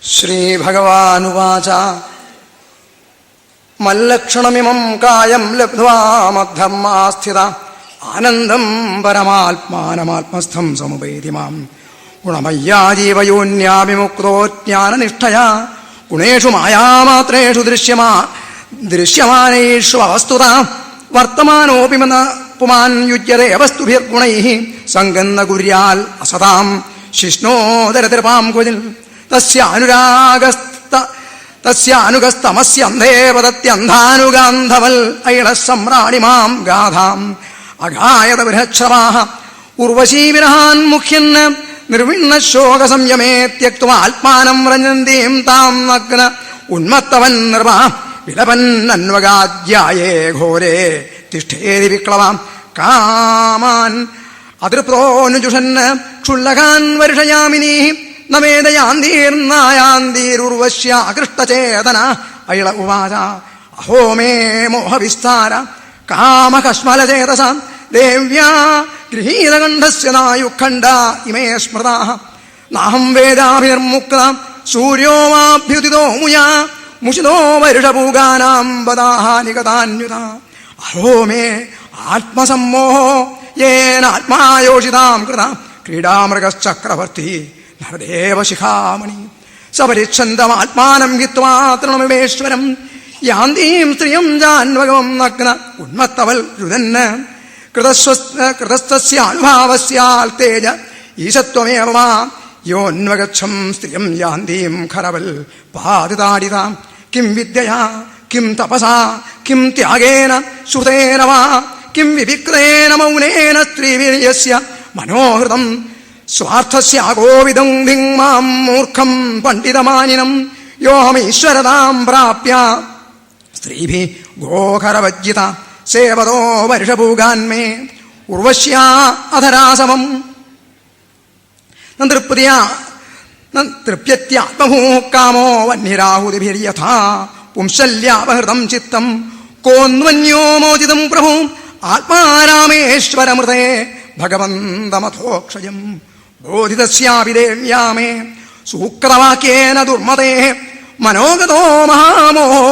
ശ്രീഭഗവാനുവാച മല്ലക്ഷണമിമം കായം ലബ്ധ്വാ മദ്ധർമാസ്ഥിത ആനന്ദം പരമാത്മാനമാത്മസ്ഥം സമുപൈതി മാം ഗുണമയ്യാ ജീവയോന്യാവിമുക്തോ ജ്ഞാനനിഷ്ഠയാ ഗുണേഷു മായാമാത്രേഷു ദൃശ്യമാനേഷു അവസ്തുത വർത്തമാനോപി പുമാൻ യുജ്യതേ വസ്തുഭിർഗുണൈഃ സംഗന്ന കുര്യാൽ അസതാം ശിഷ്ണോദരതിർപാം ക്വചിൽ തസ്യാനുഗസ്തമസ്യന്ധേ പദത്യന്ധാനുഗാന്ധവൽ ഐള സമ്രാണിമാം ഗാധാം അഘായത ബൃഹക്ഷമാഃ ഉർവശീവിരഹാൻ മുഖ്യൻ നിർവിണ്ണ ശോക സംയമേ ത്യക്ത്വാ ആത്മാനം രഞ്ജന്തീം താം നഗ്ന ഉന്മത്തവൻ നൃപ വിലപൻ അന്വഗാദ്യായേ ഘോരേ തിഷ്ഠേതി വിക്ലവാം കാമാൻ അതൃപ്തോനുജുഷൻ ക്ഷുല്ലകാൻ വർഷയാമിനീ നവേദയാന്തീർനായാന്തീരുർവശ്യാകൃഷ്ടചേതന ഐള ഉവാച അഹോ മേ മോഹവിസ്താര കാമകശ്മലചേതസ ദേവ്യാ ഗൃഹീതകണ്ഠസ്യ നായുഖണ്ഡ ഇമേ സ്മൃതാഃ നാഹം വേദാഭിർമുക്ത സൂര്യോ വാഭ്യുദിതോ മുയാ മുഷിതോ വരുഷപൂഗാനാം ബദാഹ നിഗതാന്യുത അഹോ മേ ആത്മസമ്മോഹോ യേനാത്മായോഷിതാം കൃത ക്രീഡാമൃഗശ്ചക്രവർത്തി നരദേവ ശിഖാമണി സപരിച്ഛന്തമാത്മാനം ഹിത്വാ തൃണമിവേശ്വരം യാന്തീം സ്ത്രിയം ജാൻവകം നഗ്ന ഉന്മത്തവൽ രുദന് കൃതസ്തസ്യാനുഭാവസ്യാൽ തേജ ഈശത്വമേവ യോന്വഗച്ഛം സ്ത്രിയം യാന്തീം ഖരവൽ പാതിതാടിതാം കിം വിദ്യയാ കിം തപസാ കിം ത്യാഗേന ശ്രുതേന വാ കിം വിവിക്തേന മൗനേന സ്ത്രീവീര്യസ്യ മനോഹൃതം സ്വാർത്ഥസ്യാഗോവിദം ദിങ്മാം മൂർഖം പണ്ഡിതമാനിനം യോഹമീശ്വരതാം പ്രാപ്യ സ്ത്രീഭി ഗോഖരവജ്ജിത സേവതോ വർഷഭൂഗാന്മേ ഉർവശ്യാ അധരാസമം തൃപ്യത്യാത്മഭൂ കാമോ വന്യരാഹുതിഭിര്യഥാ പുംശല്യാപഹൃതം ചിത്തം കോന്വന്യോ മോചിതം പ്രഭു ആത്മാരാമേശ്വരമൃതേ ഭഗവന്തമഥോക്ഷയം ബോധിതസ്യാപി ദേവ്യാ മേ സൂക്തവാക്യേന ദുർമതേ മനോഗതോ മഹാമോഹോ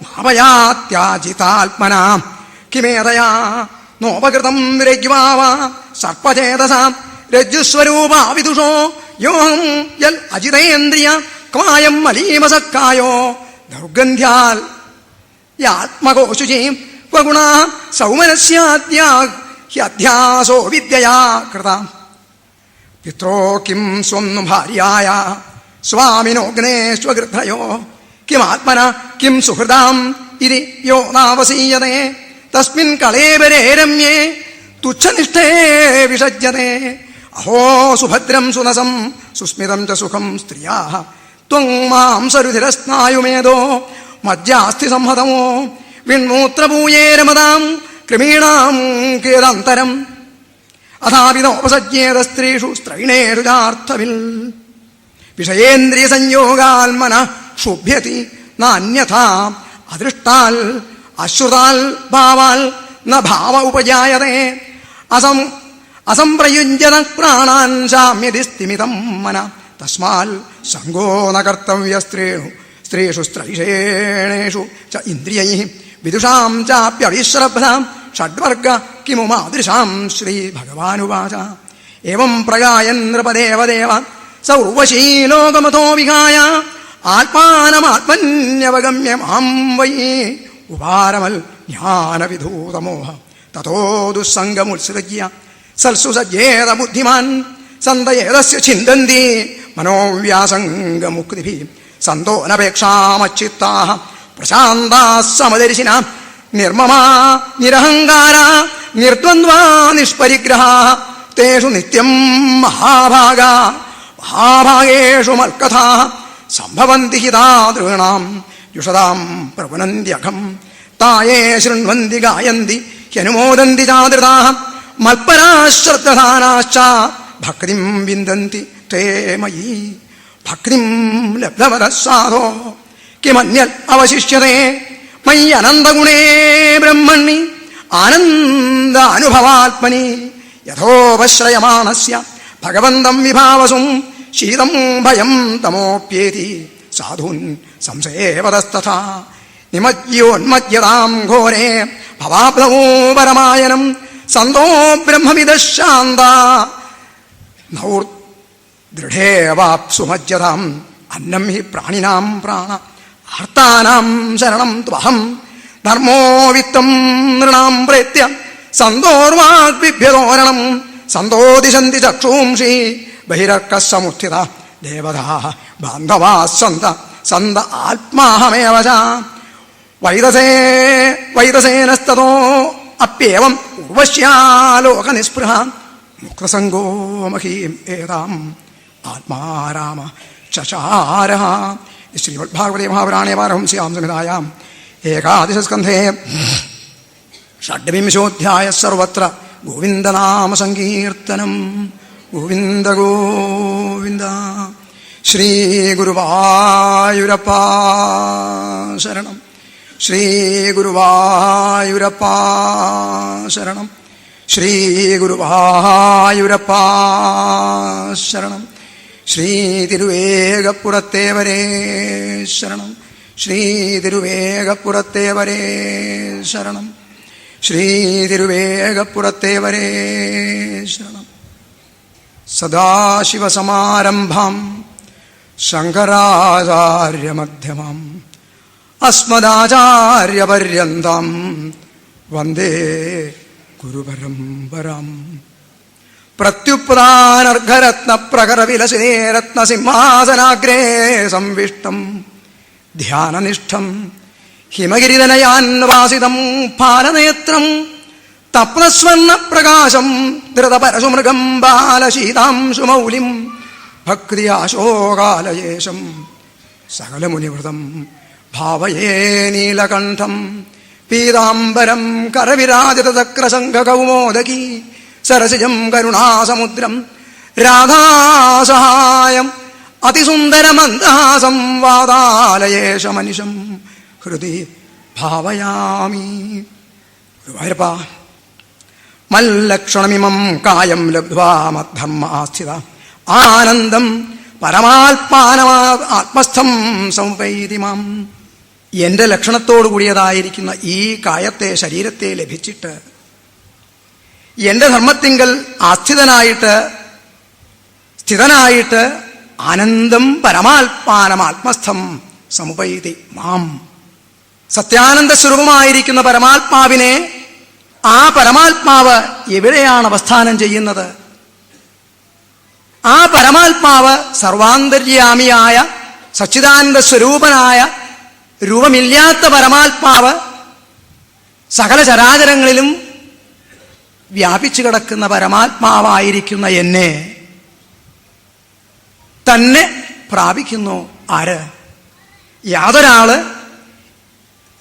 ഭാവയാത്യാജിതാത്മനാ കിമേതയാ നോപകൃതം രജ്വാവ സർപ്പചേതസാം രജ്ജുസ്വരൂപാ വിദുഷോ യോഹം യൽ അജിതേന്ദ്രിയ ക്വായം മലീമസക്കായോ ദൗർഗന്ധ്യാൽ യാത്മകോശുചീ സ്വഗുണ സൗമനസ്യാദ്യാഹ്യധ്യാസോ വിദ്യയാ കൃത പിത്രോ കിം സ്വം ഭാര്യായ സ്വാമിനോഗ്നേ സ്വഗൃഭയോ കിമാത്മന കിം സുഹൃദാം ഇതി യോ നാവസീയതേ തസ്മിൻ കളേബരേ രമ്യേ തുച്ഛനിഷ്ഠേ വിഷജ്യതേ അഹോ സുഭദ്രം സുനസം സുസ്മിതം ച സുഖം സ്ത്രിയാഃ ത്വം മാം സരുധിരസ്നായുമേധോ മജ്ജാസ്ഥി സംഹതമോ വിൺമൂത്രപൂയേരമതാം ക്രമീണാം കീരാന്തരം അഥാപിനോപസജ്ഞേത സ്ത്രീഷു സ്ത്രൈണേഷു ചാർത്ഥവിൽ വിഷയേന്ദ്രിയ സംയോഗാൽമന ക്ഷുഭ്യതി നാന്യഥാ അദൃഷ്ടാൽ അശ്രുതാൽ ഭാവാൽ ന ഭാവ ഉപജായതേ അസംപ്രയുഞ്ജന പ്രാണാൻ ശാമ്യതി സ്ഥിമിതം മന തസ്മാൽ സംഗോ ന കർത്തവ്യ സ്ത്രീഷു സ്ത്രൈഷേണേഷു ച ഇന്ദ്രിയൈഃ വിദുഷാം ചാപ്യവിശ്രബ്ധാം ഷഡ്വർഗ കിമു മാദൃശാം ശ്രീ ഭഗവാനുവാച ഏവം പ്രഗായൻ നൃപദേവദേവ സ ഉർവശീ ലോകമഥോ വിഹായ ആത്മാനമാത്മന്യവഗമ്യ മാം വൈ ഉപാരമൽ ജ്ഞാനവിധൂതമോഹ തതോ ദുസ്സംഗമുത്സൃജ്യ സൽസു സജ്ജേത ബുദ്ധിമാൻ സന്തയേതസ്യ ചിന്തന്തി മനോവ്യാസംഗമുക്തിഭിः സന്തോനപേക്ഷാമച്ചിത്താഃ പ്രശാന്താഃ സമദർശിനാഃ നിർമ്മമാ നിരഹങ്കാരാ നിർദ്വന്ദ്വാ നിഷ്പരിഗ്രഹാഃ തേഷു നിത്യം മഹാഭാഗേഷു മൽക്കഥാഃ സംഭവന്തി ഹിതാദൃണാം യുഷതാം പ്രപുനന്ത്യഘം തായേ ശൃണ്വന്തി ഗായന്തി ഹ്യനുമോദന്തി ചാദൃതാഃ മൽപരാശ്രദ്ധധാനാശ്ച ഭക്തിം വിന്ദന്തി തേ മയി ഭക്തിം ലബ്ധവതഃ സാധോ കിമന്യൽ അവശിഷ്യതേ മയി അനന്തഗുണേ ബ്രഹ്മണി ആനന്ദാനുഭവാത്മനി യഥോപശ്രയമാണസ്യ ഭഗവന്തം വിഭാവസും ശീതം ഭയം തമോപ്യേതി സാധൂൻ സംസേവതസ്തഥാ നിമജ്യോന്മജ്യതാം ഘോരേ ഭവാബ്ധവോ പരമായനം സന്തോ ബ്രഹ്മവിദശാന്ത ദൃഢേവാപ്സുമജ്യതാം അന്നം ഹി പ്രാണിനാം പ്രാണ ആർത്താനാം ശരണം ത്വഹം ധർമ്മോ വിത്തം നൃണാം പ്രേത്യ സന്തോർവാഗ്ബിഭ്യതോരണം സന്തോദിശന്തി ചക്ഷൂംഷി ബഹിരക്ക സമുത്ഥിത ദേവതാ ബാന്ധവാ സന്ത സന്ത ആത്മാഹമേവ ച വൈദസേനസ്തതോ അപ്യേവം ഉർവശ്യാലോകനിസ്പൃഹ മുക്തസംഗോ മഹീം ഏതാം ആത്മാരാമ ചചാര. ശ്രീമദ്ഭാഗവതേ മഹാപുരാണേ പാരഹംസ്യാം സംഹിതായാം ഏകാദശസ്കന്ധേ ഷഡ്വിംശോധ്യായ സർവത്ര ഗോവിന്ദനാമസങ്കീർത്തനം. ഗോവിന്ദ ഗോവിന്ദ. ശ്രീ ഗുരുവായൂരപ്പ ശരണം. ശ്രീ ഗുരുവായൂരപ്പ ശരണം. ശ്രീ ഗുരുവായൂരപ്പ ശരണം. ശ്രീ തിരുവേഗപ്പുറത്തേവരേ ശരണം. ശ്രീ തിരുവേഗപ്പുറത്തേവരേ ശരണം. ശ്രീ തിരുവേഗപ്പുറത്തേവരേ ശരണം. സദാശിവസമാരംഭാം ശങ്കരാചാര്യമധ്യമാം അസ്മദാചാര്യപര്യന്താം വന്ദേ ഗുരുപരമ്പരാം. പ്രത്യുപ്രാനർഘരത്നപ്രകരവിലസിതേ രത്നസിംഹാസനാഗ്രേ സംവിഷ്ടം ധ്യാനനിഷ്ഠം ഹിമഗിരിതനയാൻ വാസിതം ഫാലനേത്രം തപ്തസ്വർണപ്രകാശം ധൃതപരശുമൃഗം ബാലശീതാംശുമൗലിം ഭക്തിയാശോകാലയേശം സകലമുനിവൃതം ഭാവയേ നീലകണ്ഠം പീതാംബരം കരവിരാജിതചക്രശംഖകൗമോദകീ സരസിജം കരുണാസമുദ്രം രാധാസഹായം അതിസുന്ദരമന്ദഹാസം വാതാലയേശമനിശം ഹൃദി ഭാവയാമി. ഗുരുവായൂരപ്പ, മല്ലക്ഷണമിമം കായം ലബ്ധ്വാ മദ്ധർമാസ്ഥിത ആനന്ദം പരമാത്മാനമാത്മസ്ഥം സംവൈതി മാം. എൻ്റെ ലക്ഷണത്തോടു കൂടിയതായിരിക്കുന്ന ഈ കായത്തെ, ശരീരത്തെ ലഭിച്ചിട്ട് എൻ്റെ ധർമ്മത്തിങ്കൽ ആസ്ഥിതനായിട്ട് സ്ഥിതനായിട്ട് ആനന്ദം പരമാത്മാനമാത്മസ്ഥം സമുപൈതി മാം. സത്യാനന്ദ സ്വരൂപമായിരിക്കുന്ന പരമാത്മാവിനെ, ആ പരമാത്മാവ് എവിടെയാണ് അവസ്ഥാനം ചെയ്യുന്നത്? ആ പരമാത്മാവ് സർവാന്തര്യാമിയായ സച്ചിദാനന്ദ സ്വരൂപനായ രൂപമില്ലാത്ത പരമാത്മാവ് സകല ചരാചരങ്ങളിലും വ്യാപിച്ചു കിടക്കുന്ന പരമാത്മാവായിരിക്കുന്ന എന്നെ തന്നെ പ്രാപിക്കുന്നു. ആര്? യാതൊരാള്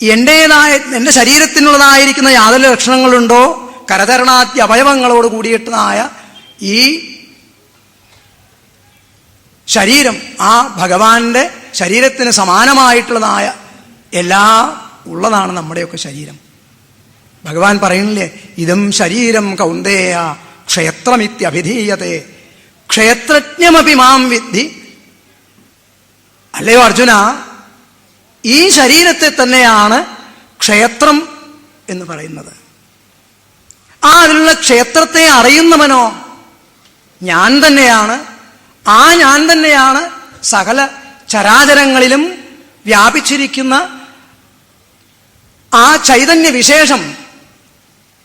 എൻ്റെ ശരീരത്തിനുള്ളതായിരിക്കുന്ന യാതൊരു ലക്ഷണങ്ങളുണ്ടോ, കരചരണാദ്യ അവയവങ്ങളോട് കൂടിയിട്ടതായ ഈ ശരീരം, ആ ഭഗവാന്റെ ശരീരത്തിന് സമാനമായിട്ടുള്ളതായ എല്ലാം ഉള്ളതാണ് നമ്മുടെയൊക്കെ ശരീരം. ഭഗവാൻ പറയുന്നില്ലേ, ഇതം ശരീരം കൗന്ദേയ ക്ഷേത്രമിത്യഭിധീയത്തെ ക്ഷേത്രജ്ഞമപി മാം വിദ്ധി. അല്ലയോ അർജുന, ഈ ശരീരത്തെ തന്നെയാണ് ക്ഷേത്രം എന്ന് പറയുന്നത്. ആ അതിലുള്ള ക്ഷേത്രത്തെ അറിയുന്നവനോ ഞാൻ തന്നെയാണ്. ആ ഞാൻ തന്നെയാണ് സകല ചരാചരങ്ങളിലും വ്യാപിച്ചിരിക്കുന്ന ആ ചൈതന്യ വിശേഷം,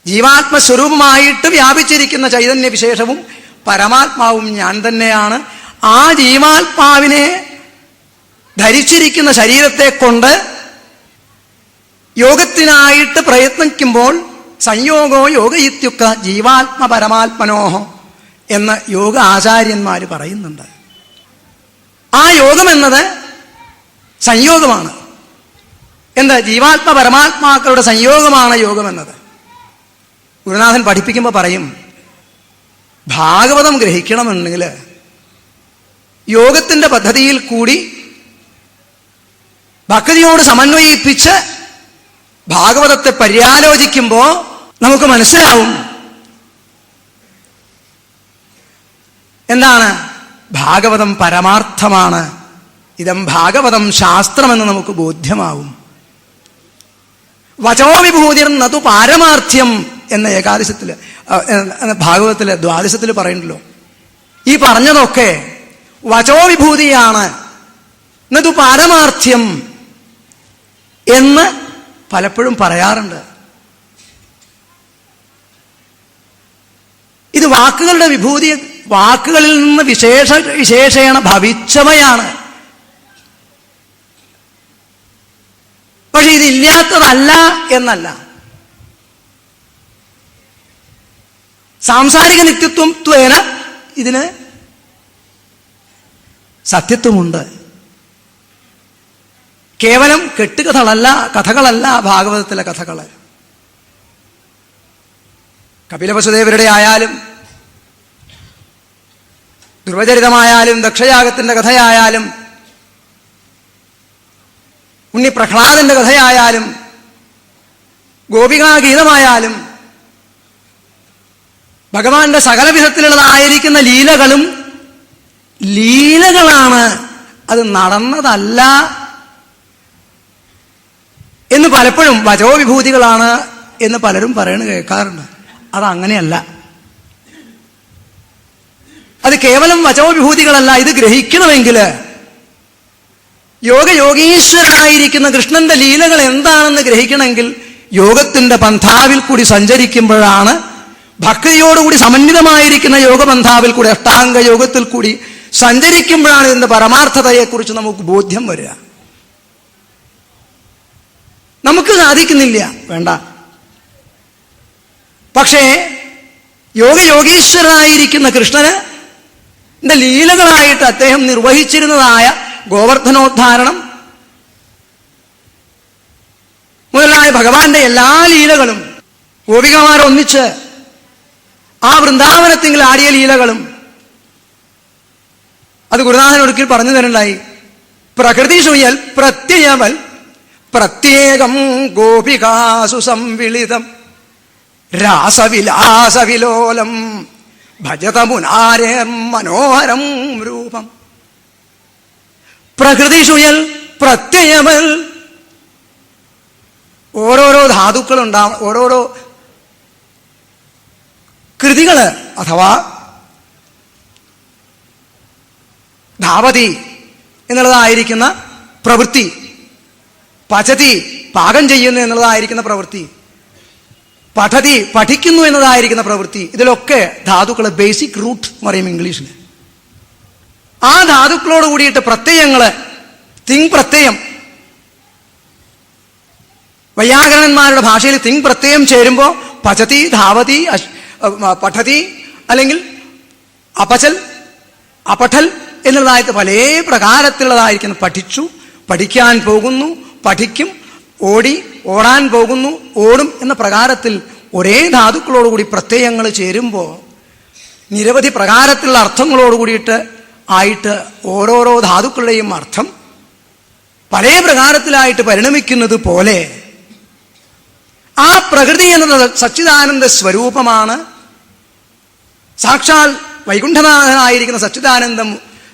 ജീവാത്മസ്വരൂപമായിട്ട് വ്യാപിച്ചിരിക്കുന്ന ചൈതന്യ വിശേഷവും പരമാത്മാവും ഞാൻ തന്നെയാണ്. ആ ജീവാത്മാവിനെ ധരിച്ചിരിക്കുന്ന ശരീരത്തെ കൊണ്ട് യോഗത്തിനായിട്ട് പ്രയത്നിക്കുമ്പോൾ സംയോഗോ യോഗയിത്യുക്ത ജീവാത്മ പരമാത്മനോഹോ എന്ന് യോഗ ആചാര്യന്മാർ പറയുന്നുണ്ട്. ആ യോഗമെന്നത് സംയോഗമാണ്. എന്താ? ജീവാത്മ പരമാത്മാക്കളുടെ സംയോഗമാണ് യോഗമെന്നത്. ഗുരുനാഥൻ പഠിപ്പിക്കുമ്പോൾ പറയും, ഭാഗവതം ഗ്രഹിക്കണമെന്നുണ്ടെങ്കിൽ യോഗത്തിൻ്റെ പദ്ധതിയിൽ കൂടി ഭക്തിയോട് സമന്വയിപ്പിച്ച് ഭാഗവതത്തെ പര്യാലോചിക്കുമ്പോൾ നമുക്ക് മനസ്സിലാവും എന്താണ് ഭാഗവതം പരമാർത്ഥമാണ്, ഇതം ഭാഗവതം ശാസ്ത്രമെന്ന് നമുക്ക് ബോധ്യമാവും. വചോ വിഭൂതിർന്നതു പാരമാർത്ഥ്യം എന്ന ഏകാദശത്തിൽ ഭാഗവതത്തില് ദ്വാദശത്തിൽ പറയുന്നുണ്ടല്ലോ. ഈ പറഞ്ഞതൊക്കെ വചോ വിഭൂതിയാണ്, എന്നതു പാരമാർത്ഥ്യം എന്ന് പലപ്പോഴും പറയാറുണ്ട്. ഇത് വാക്കുകളുടെ വിഭൂതി, വാക്കുകളിൽ നിന്ന് വിശേഷേണ ഭവിച്ചവയാണ്. പക്ഷെ ഇതില്ലാത്തതല്ല എന്നല്ല. സാംസാരിക നിത്യത്വത്വേന ഇതിന് സത്യത്വമുണ്ട്. കേവലം കഥകളല്ല ഭാഗവതത്തിലെ കഥകൾ. കപിലവസുദേവരുടെ ആയാലും ധ്രുവചരിതമായാലും ദക്ഷയാഗത്തിന്റെ കഥയായാലും ഉണ്ണി പ്രഹ്ലാദന്റെ കഥയായാലും ഗോപികാഗീതമായാലും ഭഗവാന്റെ സകല വിധത്തിലുള്ളതായിരിക്കുന്ന ലീലകളാണ്, അത് നടന്നതല്ല എന്ന് പലപ്പോഴും വചോ വിഭൂതികളാണ് എന്ന് പലരും പറയുന്നത് കേൾക്കാറുണ്ട്. അതങ്ങനെയല്ല. അത് കേവലം വചോ വിഭൂതികളല്ല. ഇത് ഗ്രഹിക്കണമെങ്കിൽ യോഗീശ്വരനായിരിക്കുന്ന കൃഷ്ണന്റെ ലീലകൾ എന്താണെന്ന് ഗ്രഹിക്കണമെങ്കിൽ യോഗത്തിന്റെ പന്ഥാവിൽ കൂടി സഞ്ചരിക്കുമ്പോഴാണ്, ഭക്തിയോടുകൂടി സമന്വിതമായിരിക്കുന്ന യോഗപന്ഥാവിൽ കൂടി, അഷ്ടാംഗ യോഗത്തിൽ കൂടി സഞ്ചരിക്കുമ്പോഴാണ് ഇതിന്റെ പരമാർത്ഥതയെക്കുറിച്ച് നമുക്ക് ബോധ്യം വരിക. നമുക്ക് സാധിക്കുന്നില്ല, വേണ്ട. പക്ഷേ യോഗീശ്വരനായിരിക്കുന്ന കൃഷ്ണന് ലീലകളായിട്ട് അദ്ദേഹം നിർവഹിച്ചിരുന്നതായ ഗോവർദ്ധനോദ്ധാരണം മുതലായ ഭഗവാന്റെ എല്ലാ ലീലകളും, ഗോപികമാരൊന്നിച്ച് ആ വൃന്ദാവനത്തിൽ ആടിയ ലീലകളും അത് ഗുരുനാഥൻ ഒരിക്കൽ പറഞ്ഞു തരുണ്ടായി. പ്രകൃതി ശുയൽ പ്രത്യയമൽ പ്രത്യേകം ഗോപികാസു സംവിളിതം രാസവിലാസവിലോലം ഭജത മുനാരേർ മനോഹരം രൂപം. പ്രകൃതി ശുയൽ പ്രത്യയമൽ, ഓരോരോ ധാതുക്കളുണ്ടാവും, ഓരോരോ കൃതികള് അഥവാ ധാവതി എന്നുള്ളതായിരിക്കുന്ന പ്രവൃത്തി, പചതി പാകം ചെയ്യുന്നു എന്നുള്ളതായിരിക്കുന്ന പ്രവൃത്തി, പഠതി പഠിക്കുന്നു എന്നതായിരിക്കുന്ന പ്രവൃത്തി, ഇതിലൊക്കെ ധാതുക്കള് ബേസിക് റൂട്ട് എന്ന് പറയും ഇംഗ്ലീഷിൽ. ആ ധാതുക്കളോട് കൂടിയിട്ട് പ്രത്യയങ്ങള്, തിങ് പ്രത്യയം, വൈയാകരണന്മാരുടെ ഭാഷയിൽ തിങ് പ്രത്യയം ചേരുമ്പോൾ പചതി, ധാവതി, പഠതി അല്ലെങ്കിൽ അപചൽ, അപഠൽ എന്നുള്ളതായിട്ട് പല പ്രകാരത്തിലുള്ളതായിരിക്കുന്നു. പഠിച്ചു, പഠിക്കാൻ പോകുന്നു, പഠിക്കും, ഓടി, ഓടാൻ പോകുന്നു, ഓടും എന്ന പ്രകാരത്തിൽ ഒരേ ധാതുക്കളോടുകൂടി പ്രത്യയങ്ങൾ ചേരുമ്പോൾ നിരവധി പ്രകാരത്തിലുള്ള അർത്ഥങ്ങളോട് കൂടിയിട്ട് ആയിട്ട് ഓരോരോ ധാതുക്കളുടെയും അർത്ഥം പല പ്രകാരത്തിലായിട്ട് പരിണമിക്കുന്നത് പോലെ ആ പ്രകൃതി എന്നത് സച്ചിദാനന്ദ സ്വരൂപമാണ്. സാക്ഷാൽ വൈകുണ്ഠനാഥനായിരിക്കുന്ന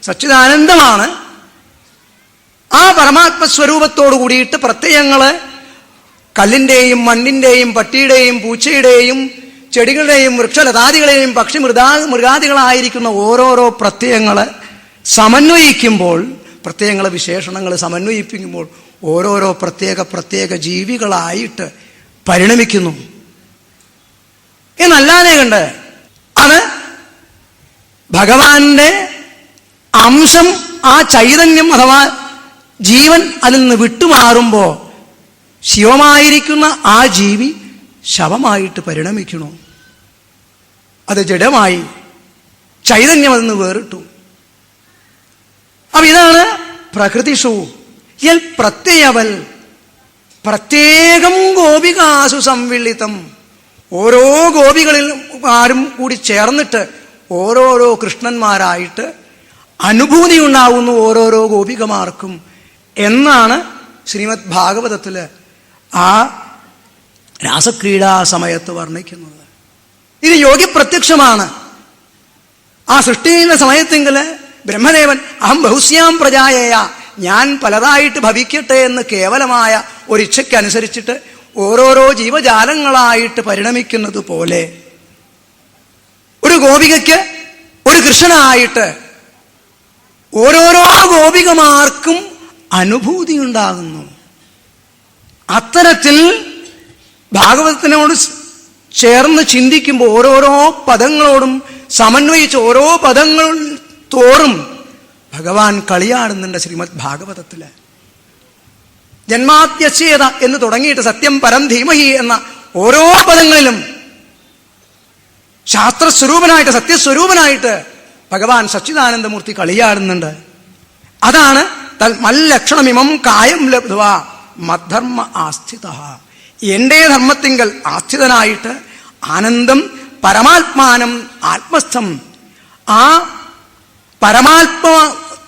സച്ചിദാനന്ദമാണ്. ആ പരമാത്മസ്വരൂപത്തോടു കൂടിയിട്ട് പ്രത്യയങ്ങള് കല്ലിൻ്റെയും മണ്ണിൻ്റെയും പട്ടിയുടെയും പൂച്ചയുടെയും ചെടികളുടെയും വൃക്ഷലതാദികളെയും പക്ഷി മൃഗാദികളായിരിക്കുന്ന ഓരോരോ പ്രത്യയങ്ങള് സമന്വയിക്കുമ്പോൾ, പ്രത്യയങ്ങളെ വിശേഷണങ്ങൾ സമന്വയിപ്പിക്കുമ്പോൾ ഓരോരോ പ്രത്യേക ജീവികളായിട്ട് പരിണമിക്കുന്നു എന്നല്ലാതെ കണ്ട് അത് ഭഗവാന്റെ അംശം, ആ ചൈതന്യം അഥവാ ജീവൻ അതിൽ നിന്ന് വിട്ടുമാറുമ്പോൾ ശിവമായിരിക്കുന്ന ആ ജീവി ശവമായിട്ട് പരിണമിക്കണു. അത് ജഡമായി, ചൈതന്യം അതിൽ നിന്ന് വേറിട്ടു. അപ്പൊ ഇതാണ് പ്രകൃതിഷു യൽ പ്രത്യയവൽ പ്രത്യേകം ഗോപികാസു സംവിളിതം. ഓരോ ഗോപികളിലും ആരും കൂടി ചേർന്നിട്ട് ഓരോരോ കൃഷ്ണന്മാരായിട്ട് അനുഭൂതി ഉണ്ടാവുന്നു ഓരോരോ ഗോപികമാർക്കും എന്നാണ് ശ്രീമദ് ഭാഗവതത്തില് ആ രാസക്രീഡാ സമയത്ത് വർണ്ണിക്കുന്നത്. ഇത് യോഗി പ്രത്യക്ഷമാണ്. ആ സൃഷ്ടിയുടെ സമയത്തെങ്കിൽ ബ്രഹ്മദേവൻ അഹം ബഹുസ്യാം പ്രജായേയ, ഞാൻ പലതായിട്ട് ഭവിക്കട്ടെ എന്ന് കേവലമായ ഒരിച്ഛയ്ക്കനുസരിച്ചിട്ട് ഓരോരോ ജീവജാലങ്ങളായിട്ട് പരിണമിക്കുന്നത് പോലെ ഒരു ഗോപികയ്ക്ക് ഒരു കൃഷ്ണനായിട്ട് ഓരോരോ ഗോപികമാർക്കും അനുഭൂതി ഉണ്ടാകുന്നു. അത്തരത്തിൽ ഭാഗവതത്തിനോട് ചേർന്ന് ചിന്തിക്കുമ്പോൾ ഓരോരോ പദങ്ങളോടും സമന്വയിച്ച് ഓരോ പദങ്ങൾ തോറും ഭഗവാൻ കളിയാടുന്നുണ്ട്. ശ്രീമദ് ഭാഗവതത്തില് ജന്മാദ്യസ്യേത എന്ന് തുടങ്ങിയിട്ട് സത്യം പരം ധീമഹി എന്ന ഓരോ പദങ്ങളിലും ശാസ്ത്രസ്വരൂപനായിട്ട് സത്യസ്വരൂപനായിട്ട് ഭഗവാൻ സച്ചിദാനന്ദമൂർത്തി കളിയാടുന്നുണ്ട്. അതാണ് മല്ലക്ഷണമിമം കായം ലബ്ധ്വ മദ്ധർമ്മ ആസ്ഥിത, എന്റെ ധർമ്മത്തിങ്കൽ ആസ്ഥിതനായിട്ട് ആനന്ദം പരമാത്മാനം ആത്മസ്ഥം, ആ പരമാത്മ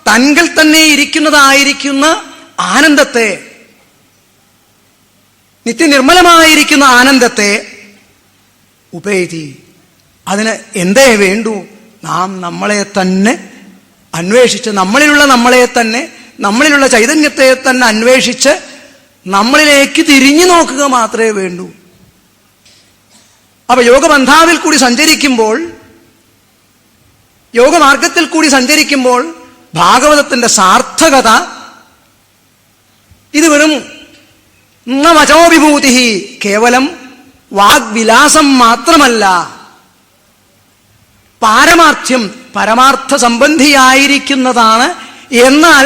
തൻകിൽ തന്നെ ഇരിക്കുന്നതായിരിക്കുന്ന ആനന്ദത്തെ, നിത്യനിർമ്മലമായിരിക്കുന്ന ആനന്ദത്തെ ഉപേതി, അതിന് എന്തേ വേണ്ടു? നാം നമ്മളെ തന്നെ അന്വേഷിച്ച്, നമ്മളിലുള്ള നമ്മളെ തന്നെ, നമ്മളിലുള്ള ചൈതന്യത്തെ തന്നെ അന്വേഷിച്ച് നമ്മളിലേക്ക് തിരിഞ്ഞു നോക്കുക മാത്രമേ വേണ്ടൂ. അപ്പൊ യോഗബന്ധാവിൽ കൂടി സഞ്ചരിക്കുമ്പോൾ, യോഗമാർഗത്തിൽ കൂടി സഞ്ചരിക്കുമ്പോൾ ഭാഗവതത്തിന്റെ സാർത്ഥകത ഇത് വെറും വചോവിഭൂതി, കേവലം വാഗ്വിലാസം മാത്രമല്ല, പാരമാർത്ഥ്യം പരമാർത്ഥ സംബന്ധിയായിരിക്കുന്നതാണ്. എന്നാൽ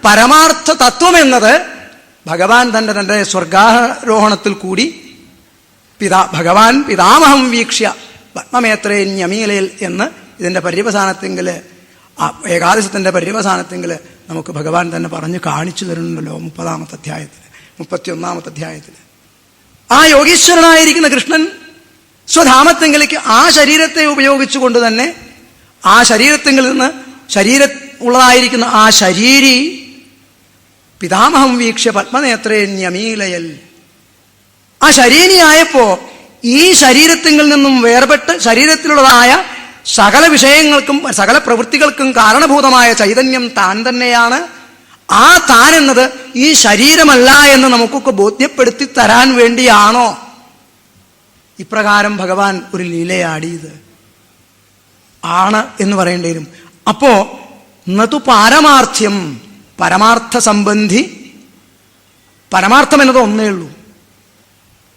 പരമാർത്ഥ തത്വം എന്നത് ഭഗവാൻ തന്റെ സ്വർഗാരോഹണത്തിൽ കൂടി ഭഗവാൻ പിതാമഹം വീക്ഷ്യ പത്മമേത്രേ ന്യമീലയിൽ എന്ന് ഇതിന്റെ പര്യവസാനത്തെങ്കിൽ, ഏകാദശത്തിന്റെ പര്യവസാനത്തെങ്കിൽ നമുക്ക് ഭഗവാൻ തന്നെ പറഞ്ഞു കാണിച്ചു തരുന്നുണ്ടല്ലോ 30-ാമത്തെ അധ്യായത്തിൽ, 31-ാമത്തെ അധ്യായത്തിൽ. ആ യോഗീശ്വരനായിരിക്കുന്ന കൃഷ്ണൻ സ്വധാമത്തെങ്കിലേക്ക് ആ ശരീരത്തെ ഉപയോഗിച്ചുകൊണ്ട് തന്നെ, ആ ശരീരത്തെങ്കിൽ നിന്ന് ഉള്ളതായിരിക്കുന്ന ആ ശരീരി പിതാമഹം വീക്ഷ്യ പത്മനേത്രേ ന്യമീലയൽ, ആ ശരീരിയായപ്പോ ഈ ശരീരത്തിൽ നിന്നും വേർപെട്ട് ശരീരത്തിലുള്ളതായ സകല വിഷയങ്ങൾക്കും സകല പ്രവൃത്തികൾക്കും കാരണഭൂതമായ ചൈതന്യം താൻ തന്നെയാണ്. ആ താൻ എന്നത് ഈ ശരീരമല്ല എന്ന് നമുക്കൊക്കെ ബോധ്യപ്പെടുത്തി തരാൻ വേണ്ടിയാണോ ഇപ്രകാരം ഭഗവാൻ ഒരു ലീലയാടിയത്? ആണ് എന്ന് പറയേണ്ടി വരും. അപ്പോ നതു പാരമാർത്ഥ്യം, പരമാർത്ഥ സംബന്ധി, പരമാർത്ഥം എന്നത് ഒന്നേ ഉള്ളൂ.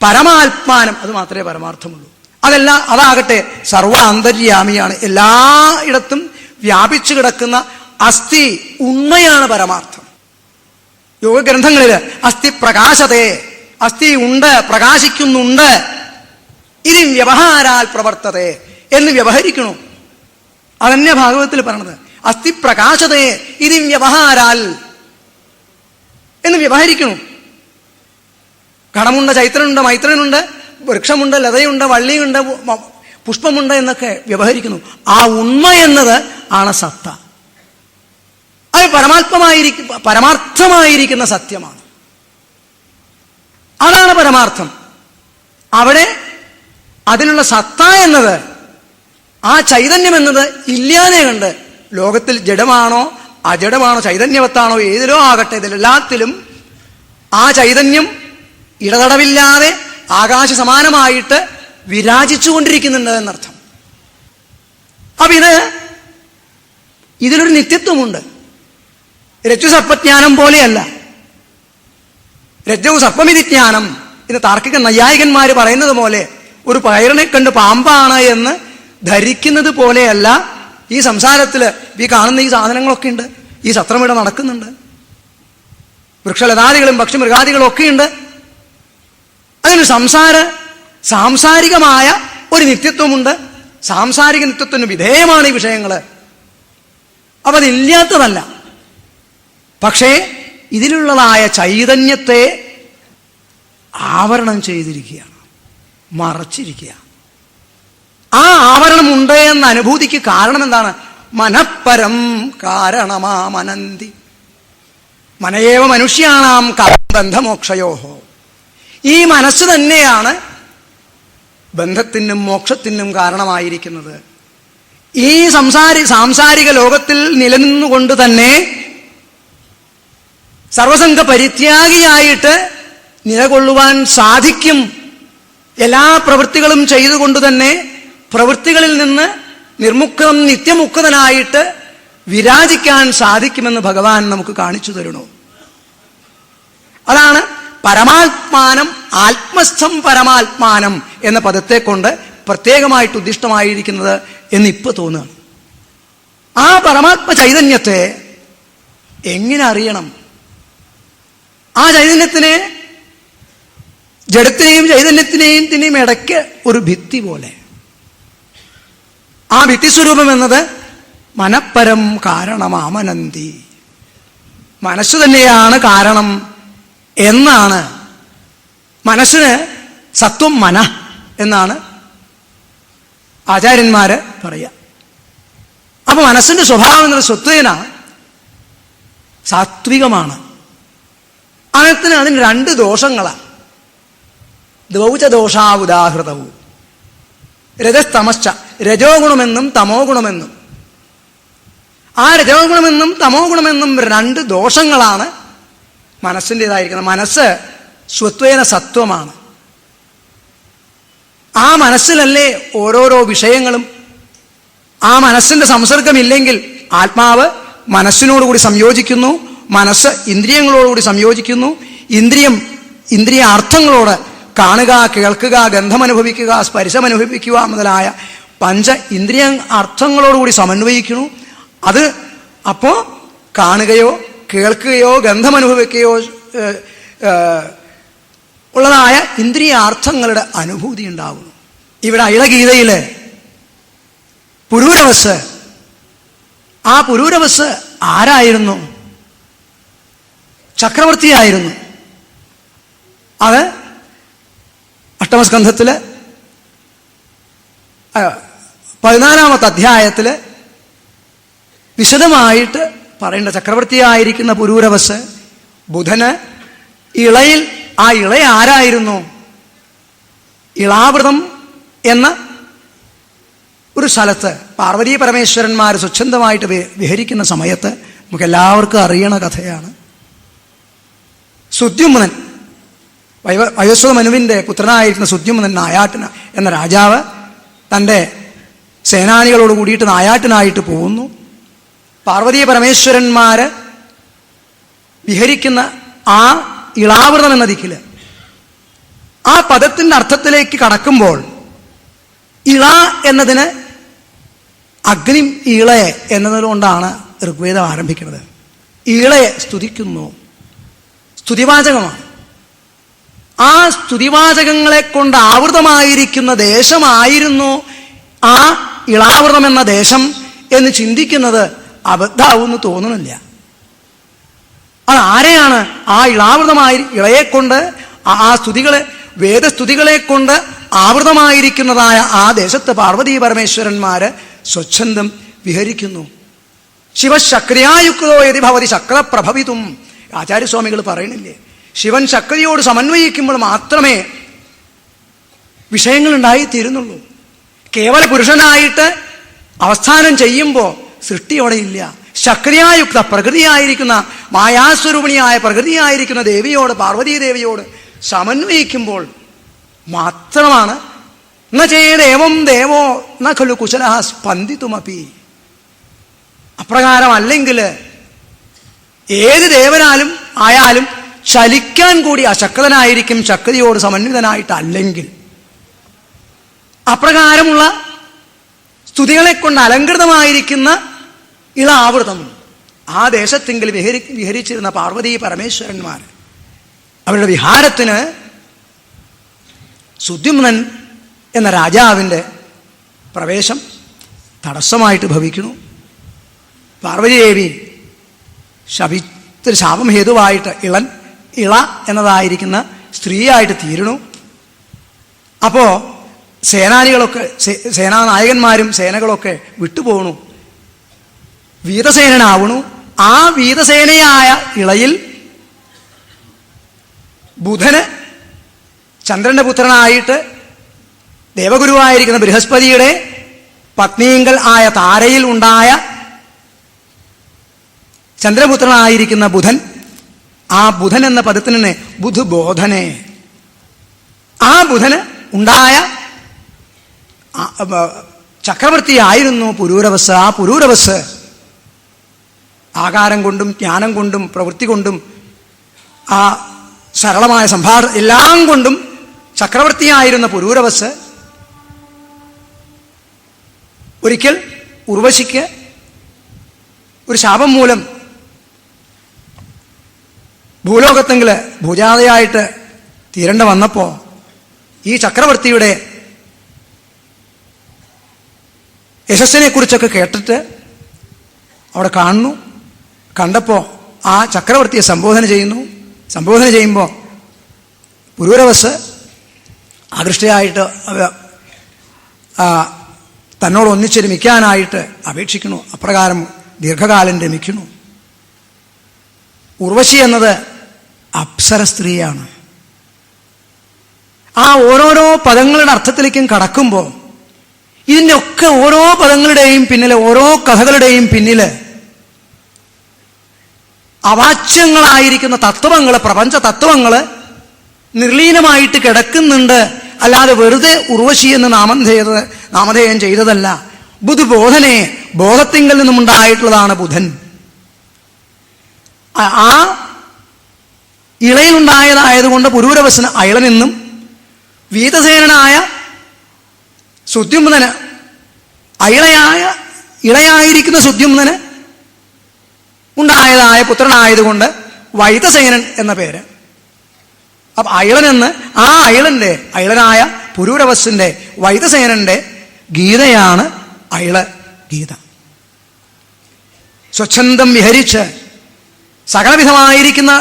പരമാത്മാനം അത് മാത്രമേ പരമാർത്ഥമുള്ളൂ. അതാകട്ടെ സർവ അന്തര്യാമിയാണ്, എല്ലായിടത്തും വ്യാപിച്ചു കിടക്കുന്ന അസ്ഥി ഉണ്മയാണ് പരമാർത്ഥം. യോഗഗ്രന്ഥങ്ങളിൽ അസ്ഥി പ്രകാശത്തെ, അസ്ഥി ഉണ്ട്, പ്രകാശിക്കുന്നുണ്ട്, ഇനി വ്യവഹാരാൽ പ്രവർത്തതേ എന്ന് വ്യവഹരിക്കണു. അതന്നെ ഭാഗവതത്തിൽ പറഞ്ഞത്. അസ്ഥി പ്രകാശതേ ഇനി വ്യവഹാരാൽ എന്ന് വ്യവഹരിക്കണു. ഘടമുണ്ട്, ചൈത്രനുണ്ട്, മൈത്രനുണ്ട്, വൃക്ഷമുണ്ട്, ലതയുണ്ട്, വള്ളിയുണ്ട്, പുഷ്പമുണ്ട് എന്നൊക്കെ വ്യവഹരിക്കുന്നു. ആ ഉണ്മ എന്നത് ആണ് സത്ത. അത് പരമാർത്ഥമായിരിക്കുന്ന സത്യമാണ്. അതാണ് പരമാർത്ഥം. അവിടെ അതിനുള്ള സത്ത എന്നത്, ആ ചൈതന്യം എന്നത് ഇല്ലാതെ കണ്ട് ലോകത്തിൽ ജഡമാണോ അജഡമാണോ ചൈതന്യവത്താണോ ഏതിലോ ആകട്ടെ, ഇതിലെല്ലാത്തിലും ആ ചൈതന്യം ഇടതടവില്ലാതെ ആകാശ സമാനമായിട്ട് വിരാജിച്ചുകൊണ്ടിരിക്കുന്നുണ്ട് എന്നർത്ഥം. അപ്പൊ ഇതിലൊരു നിത്യത്വമുണ്ട്. രജ്ജുസർപ്പജ്ഞാനം പോലെയല്ല. രജ്ജു സർപ്പമിതി ജ്ഞാനം എന്ന് താർക്കിക നൈയായികന്മാർ പറയുന്നത് പോലെ ഒരു പയറിനെ കണ്ട് പാമ്പാണ് എന്ന് ധരിക്കുന്നത് പോലെയല്ല ഈ സംസാരത്തിൽ ഈ കാണുന്ന ഈ സാധനങ്ങളൊക്കെ ഉണ്ട്. ഈ സത്രം ഇവിടെ നടക്കുന്നുണ്ട്. വൃക്ഷലതാദികളും പക്ഷിമൃഗാദികളും ഒക്കെയുണ്ട്. അതിന് സാംസാരികമായ ഒരു നിത്യത്വമുണ്ട്. സാംസാരിക നിത്യത്വത്തിന് വിധേയമാണ് ഈ വിഷയങ്ങൾ. അപ്പൊ അതില്ലാത്തതല്ല. പക്ഷേ ഇതിലുള്ളതായ ചൈതന്യത്തെ ആവരണം ചെയ്തിരിക്കുകയാണ്, മറച്ചിരിക്കുക. ആ ആവരണമുണ്ട് എന്ന അനുഭൂതിക്ക് കാരണം എന്താണ്? മനഃപരം കാരണമാമനന്തി മനയേവ മനുഷ്യാണാം ബന്ധമോക്ഷയോഹോ. ഈ മനസ്സ് തന്നെയാണ് ബന്ധത്തിനും മോക്ഷത്തിനും കാരണമായിരിക്കുന്നത്. ഈ സാംസാരിക ലോകത്തിൽ നിലനിന്നുകൊണ്ട് തന്നെ സർവസംഘ പരിത്യാഗിയായിട്ട് നിലകൊള്ളുവാൻ സാധിക്കും. എല്ലാ പ്രവൃത്തികളും ചെയ്തുകൊണ്ട് തന്നെ പ്രവൃത്തികളിൽ നിന്ന് നിത്യമുക്തനായിട്ട് വിരാജിക്കാൻ സാധിക്കുമെന്ന് ഭഗവാൻ നമുക്ക് കാണിച്ചു തരണു. അതാണ് പരമാത്മാനം, ആത്മസ്ഥം പരമാത്മാനം എന്ന പദത്തെ കൊണ്ട് പ്രത്യേകമായിട്ട് ഉദ്ദിഷ്ടമായിരിക്കുന്നത് എന്നിപ്പോൾ തോന്നുകയാണ്. ആ പരമാത്മ ചൈതന്യത്തെ എങ്ങനെ അറിയണം? ആ ചൈതന്യത്തിനെ ജഡത്തിനെയും ചൈതന്യത്തിനെയും ഇടയ്ക്ക് ഒരു ഭിത്തി പോലെ. ആ ഭിത്തിസ്വരൂപം എന്നത് മനഃപരം കാരണമാമനന്തി, മനസ്സ് തന്നെയാണ് കാരണം എന്നാണ്. മനസ്സിന് സത്വം മന എന്നാണ് ആചാര്യന്മാര് പറയുക. അപ്പൊ മനസ്സിന്റെ സ്വഭാവം എന്നത് സ്വത്വേന സാത്വികമാണ്. അതിന് രണ്ട് ദോഷങ്ങളാണ്. ദ്വൗച ദോഷാവുദാഹൃതവും രജസ്തമശ്ച, രജോ ഗുണമെന്നും തമോ ഗുണമെന്നും. ആ രജോ ഗുണമെന്നും തമോ ഗുണമെന്നും രണ്ട് ദോഷങ്ങളാണ് മനസ്സിൻ്റെതായിരിക്കുന്നത്. മനസ്സ് സ്വത്വേന സത്വമാണ്. ആ മനസ്സിലല്ലേ ഓരോരോ വിഷയങ്ങളും. ആ മനസ്സിന്റെ സംസർഗമില്ലെങ്കിൽ ആത്മാവ് മനസ്സിനോടുകൂടി സംയോജിക്കുന്നു, മനസ്സ് ഇന്ദ്രിയങ്ങളോടുകൂടി സംയോജിക്കുന്നു, ഇന്ദ്രിയാർത്ഥങ്ങളോട് കാണുക, കേൾക്കുക, ഗന്ധമനുഭവിക്കുക, സ്പർശമനുഭവിക്കുക മുതലായ പഞ്ച ഇന്ദ്രിയ അർത്ഥങ്ങളോടുകൂടി സമന്വയിക്കുന്നു. അത് അപ്പോൾ കാണുകയോ കേൾക്കുകയോ ഗന്ധമനുഭവിക്കുകയോ ഉള്ളതായ ഇന്ദ്രിയാർത്ഥങ്ങളുടെ അനുഭൂതി ഉണ്ടാകുന്നു. ഇവിടെ അയിളഗീതയില് പുരൂരവസ്, ആ പുരൂരവസ് ആരായിരുന്നു? ചക്രവർത്തിയായിരുന്നു. അത് അഷ്ടമസ്കന്ധത്തില് 14-ാമത്തെ അധ്യായത്തില് വിശദമായിട്ട് പറയേണ്ട. ചക്രവർത്തിയായിരിക്കുന്ന പുരൂരവസ് ബുധന് ഇളയിൽ, ആ ഇള ആരായിരുന്നു? ഇളാവൃതം എന്ന ഒരു സ്ഥലത്ത് പാർവതീ പരമേശ്വരന്മാർ സ്വച്ഛന്തമായിട്ട് വിഹരിക്കുന്ന സമയത്ത് നമുക്ക് എല്ലാവർക്കും അറിയണ കഥയാണ്. സുദ്യുമ്നൻ, വയോസ്വത മനുവിൻ്റെ പുത്രനായിരുന്ന സുദ്യുമ്നൻ നായാട്ടിന എന്ന രാജാവ് തൻ്റെ സേനാനികളോട് കൂടിയിട്ട് നായാട്ടിനായിട്ട് പോകുന്നു. പാർവതീ പരമേശ്വരന്മാര് വിഹരിക്കുന്ന ആ ഇളാവൃതം എന്ന ദിക്കില് ആ പദത്തിൻ്റെ അർത്ഥത്തിലേക്ക് കടക്കുമ്പോൾ ഇള എന്നതിന് അഗ്നി ഇളയെ എന്നതുകൊണ്ടാണ് ഋഗ്വേദം ആരംഭിക്കുന്നത്. ഇളയെ സ്തുതിക്കുന്നു, സ്തുതിവാചകമാണ്. ആ സ്തുതിവാചകങ്ങളെ കൊണ്ട് ആവൃതമായിരിക്കുന്ന ദേശമായിരുന്നു ആ ഇളാവൃതം എന്ന ദേശം എന്ന് ചിന്തിക്കുന്നത് അബദ്ധാവെന്ന് തോന്നുന്നില്ല. അത് ആരെയാണ്? ആ ഇളാവൃതമായി ഇളയെക്കൊണ്ട് ആ സ്തുതികളെ, വേദസ്തുതികളെ കൊണ്ട് ആവൃതമായിരിക്കുന്നതായ ആ ദേശത്ത് പാർവതീ പരമേശ്വരന്മാര് സ്വച്ഛന്തം വിഹരിക്കുന്നു. ശിവശക്രിയായുക്തോ യതി ഭവതി ശക്രപ്രഭവിതും. ആചാര്യസ്വാമികൾ പറയണില്ലേ, ശിവൻ ശക്തിയോട് സമന്വയിക്കുമ്പോൾ മാത്രമേ വിഷയങ്ങൾ ഉണ്ടായിത്തീരുന്നുള്ളൂ. കേവല പുരുഷനായിട്ട് അവസ്ഥാനം ചെയ്യുമ്പോൾ സൃഷ്ടി അവിടെ ഇല്ല. ശക്രിയായുക്ത പ്രകൃതിയായിരിക്കുന്ന മായാസ്വരൂപിണിയായ പ്രകൃതിയായിരിക്കുന്ന ദേവിയോട്, പാർവതീ ദേവിയോട് സമന്വയിക്കുമ്പോൾ മാത്രമാണ് ന ചേദേവം ദേവോ ന ഖലു കുശലഃ സ്പന്ദിതുമപി. അപ്രകാരമല്ലെങ്കിൽ ഏത് ദേവനാലും ആയാലും ചലിക്കാൻ കൂടി അശക്തനായിരിക്കും, ശക്തിയോട് സമന്വിതനായിട്ടല്ലെങ്കിൽ. അപ്രകാരമുള്ള സ്തുതികളെ കൊണ്ട് അലങ്കൃതമായിരിക്കുന്ന ഇളാവൃതം ആ ദേശത്തെങ്കിൽ വിഹരിച്ചിരുന്ന പാർവതീ പരമേശ്വരന്മാർ, അവരുടെ വിഹാരത്തിന് സുദ്യുമ്നൻ എന്ന രാജാവിൻ്റെ പ്രവേശം തടസ്സമായിട്ട് ഭവിക്കുന്നു. പാർവതീദേവി ശാപം ഹേതുവായിട്ട് ഇള എന്നതായിരിക്കുന്ന സ്ത്രീയായിട്ട് തീരണു. അപ്പോ സേനാനികളൊക്കെ, സേനാനായകന്മാരും സേനകളൊക്കെ വിട്ടുപോകണു. വീതസേനനാവണു. ആ വീതസേനയായ ഇളയിൽ ബുധന് ചന്ദ്രന്റെ പുത്രനായിട്ട് ദേവഗുരുവായിരിക്കുന്ന ബൃഹസ്പതിയുടെ പത്നീങ്കൽ ആയ താരയിൽ ഉണ്ടായ ചന്ദ്രപുത്രനായിരിക്കുന്ന ബുധൻ, ആ ബുധൻ എന്ന പദത്തിന് തന്നെ ബുധുബോധനെ, ആ ബുധന് ഉണ്ടായ ചക്രവർത്തിയായിരുന്നു പുരൂരവസ്. ആ പുരൂരവസ് ആകാരം കൊണ്ടും ജ്ഞാനം കൊണ്ടും പ്രവൃത്തി കൊണ്ടും ആ സരളമായ സംഭാഷണം എല്ലാം കൊണ്ടും ചക്രവർത്തിയായിരുന്ന പുരൂരവസ് ഒരിക്കൽ ഉർവശിക്ക് ഒരു ശാപം മൂലം ഭൂലോകത്തെങ്കിൽ ഭുജാതയായിട്ട് തീരേണ്ട വന്നപ്പോ ഈ ചക്രവർത്തിയുടെ യശസ്സിനെ കുറിച്ചൊക്കെ കേട്ടിട്ട് അവിടെ കാണുന്നു. കണ്ടപ്പോ ആ ചക്രവർത്തിയെ സംബോധന ചെയ്യുന്നു. സംബോധന ചെയ്യുമ്പോൾ പുരൂരവസ് ആകൃഷ്ടയായിട്ട് തന്നോട് ഒന്നിച്ച് രമിക്കാനായിട്ട് അപേക്ഷിക്കുന്നു. അപ്രകാരം ദീർഘകാലം രമിക്കുന്നു. ഉർവശി എന്നത് അപ്സര സ്ത്രീയാണ്. ആ ഓരോരോ പദങ്ങളുടെ അർത്ഥത്തിലേക്കും കടക്കുമ്പോൾ ഇതിൻ്റെ ഒക്കെ ഓരോ പദങ്ങളുടെയും പിന്നില്, ഓരോ കഥകളുടെയും പിന്നില് അവാച്യങ്ങളായിരിക്കുന്ന തത്വങ്ങൾ, പ്രപഞ്ച തത്വങ്ങൾ നിർലീനമായിട്ട് കിടക്കുന്നുണ്ട്. അല്ലാതെ വെറുതെ ഉർവശി എന്ന് നാമധേയം ചെയ്തതല്ല. ബുധുബോധനെ, ബോധത്തിങ്കൽ നിന്നുമുണ്ടായിട്ടുള്ളതാണ് ബുധൻ. ആ ഇളയിലുണ്ടായതായതുകൊണ്ട് പുരൂരവസന് അയളനെന്നും, വീതസേനനായ സുദ്യുമ്നന്, ഇളയായിരിക്കുന്ന സുദ്യുമ്നന് ഉണ്ടായതായ പുത്രനായതുകൊണ്ട് വൈതസേനൻ എന്ന പേര്. അപ്പൊ അയളനെന്ന് ആ അയളനായ പുരൂരവസിന്റെ വൈതസേനന്റെ ഗീതയാണ് അയള ഗീത. സ്വച്ഛന്തം വിഹരിച്ച് സകലവിധമായിരിക്കുന്ന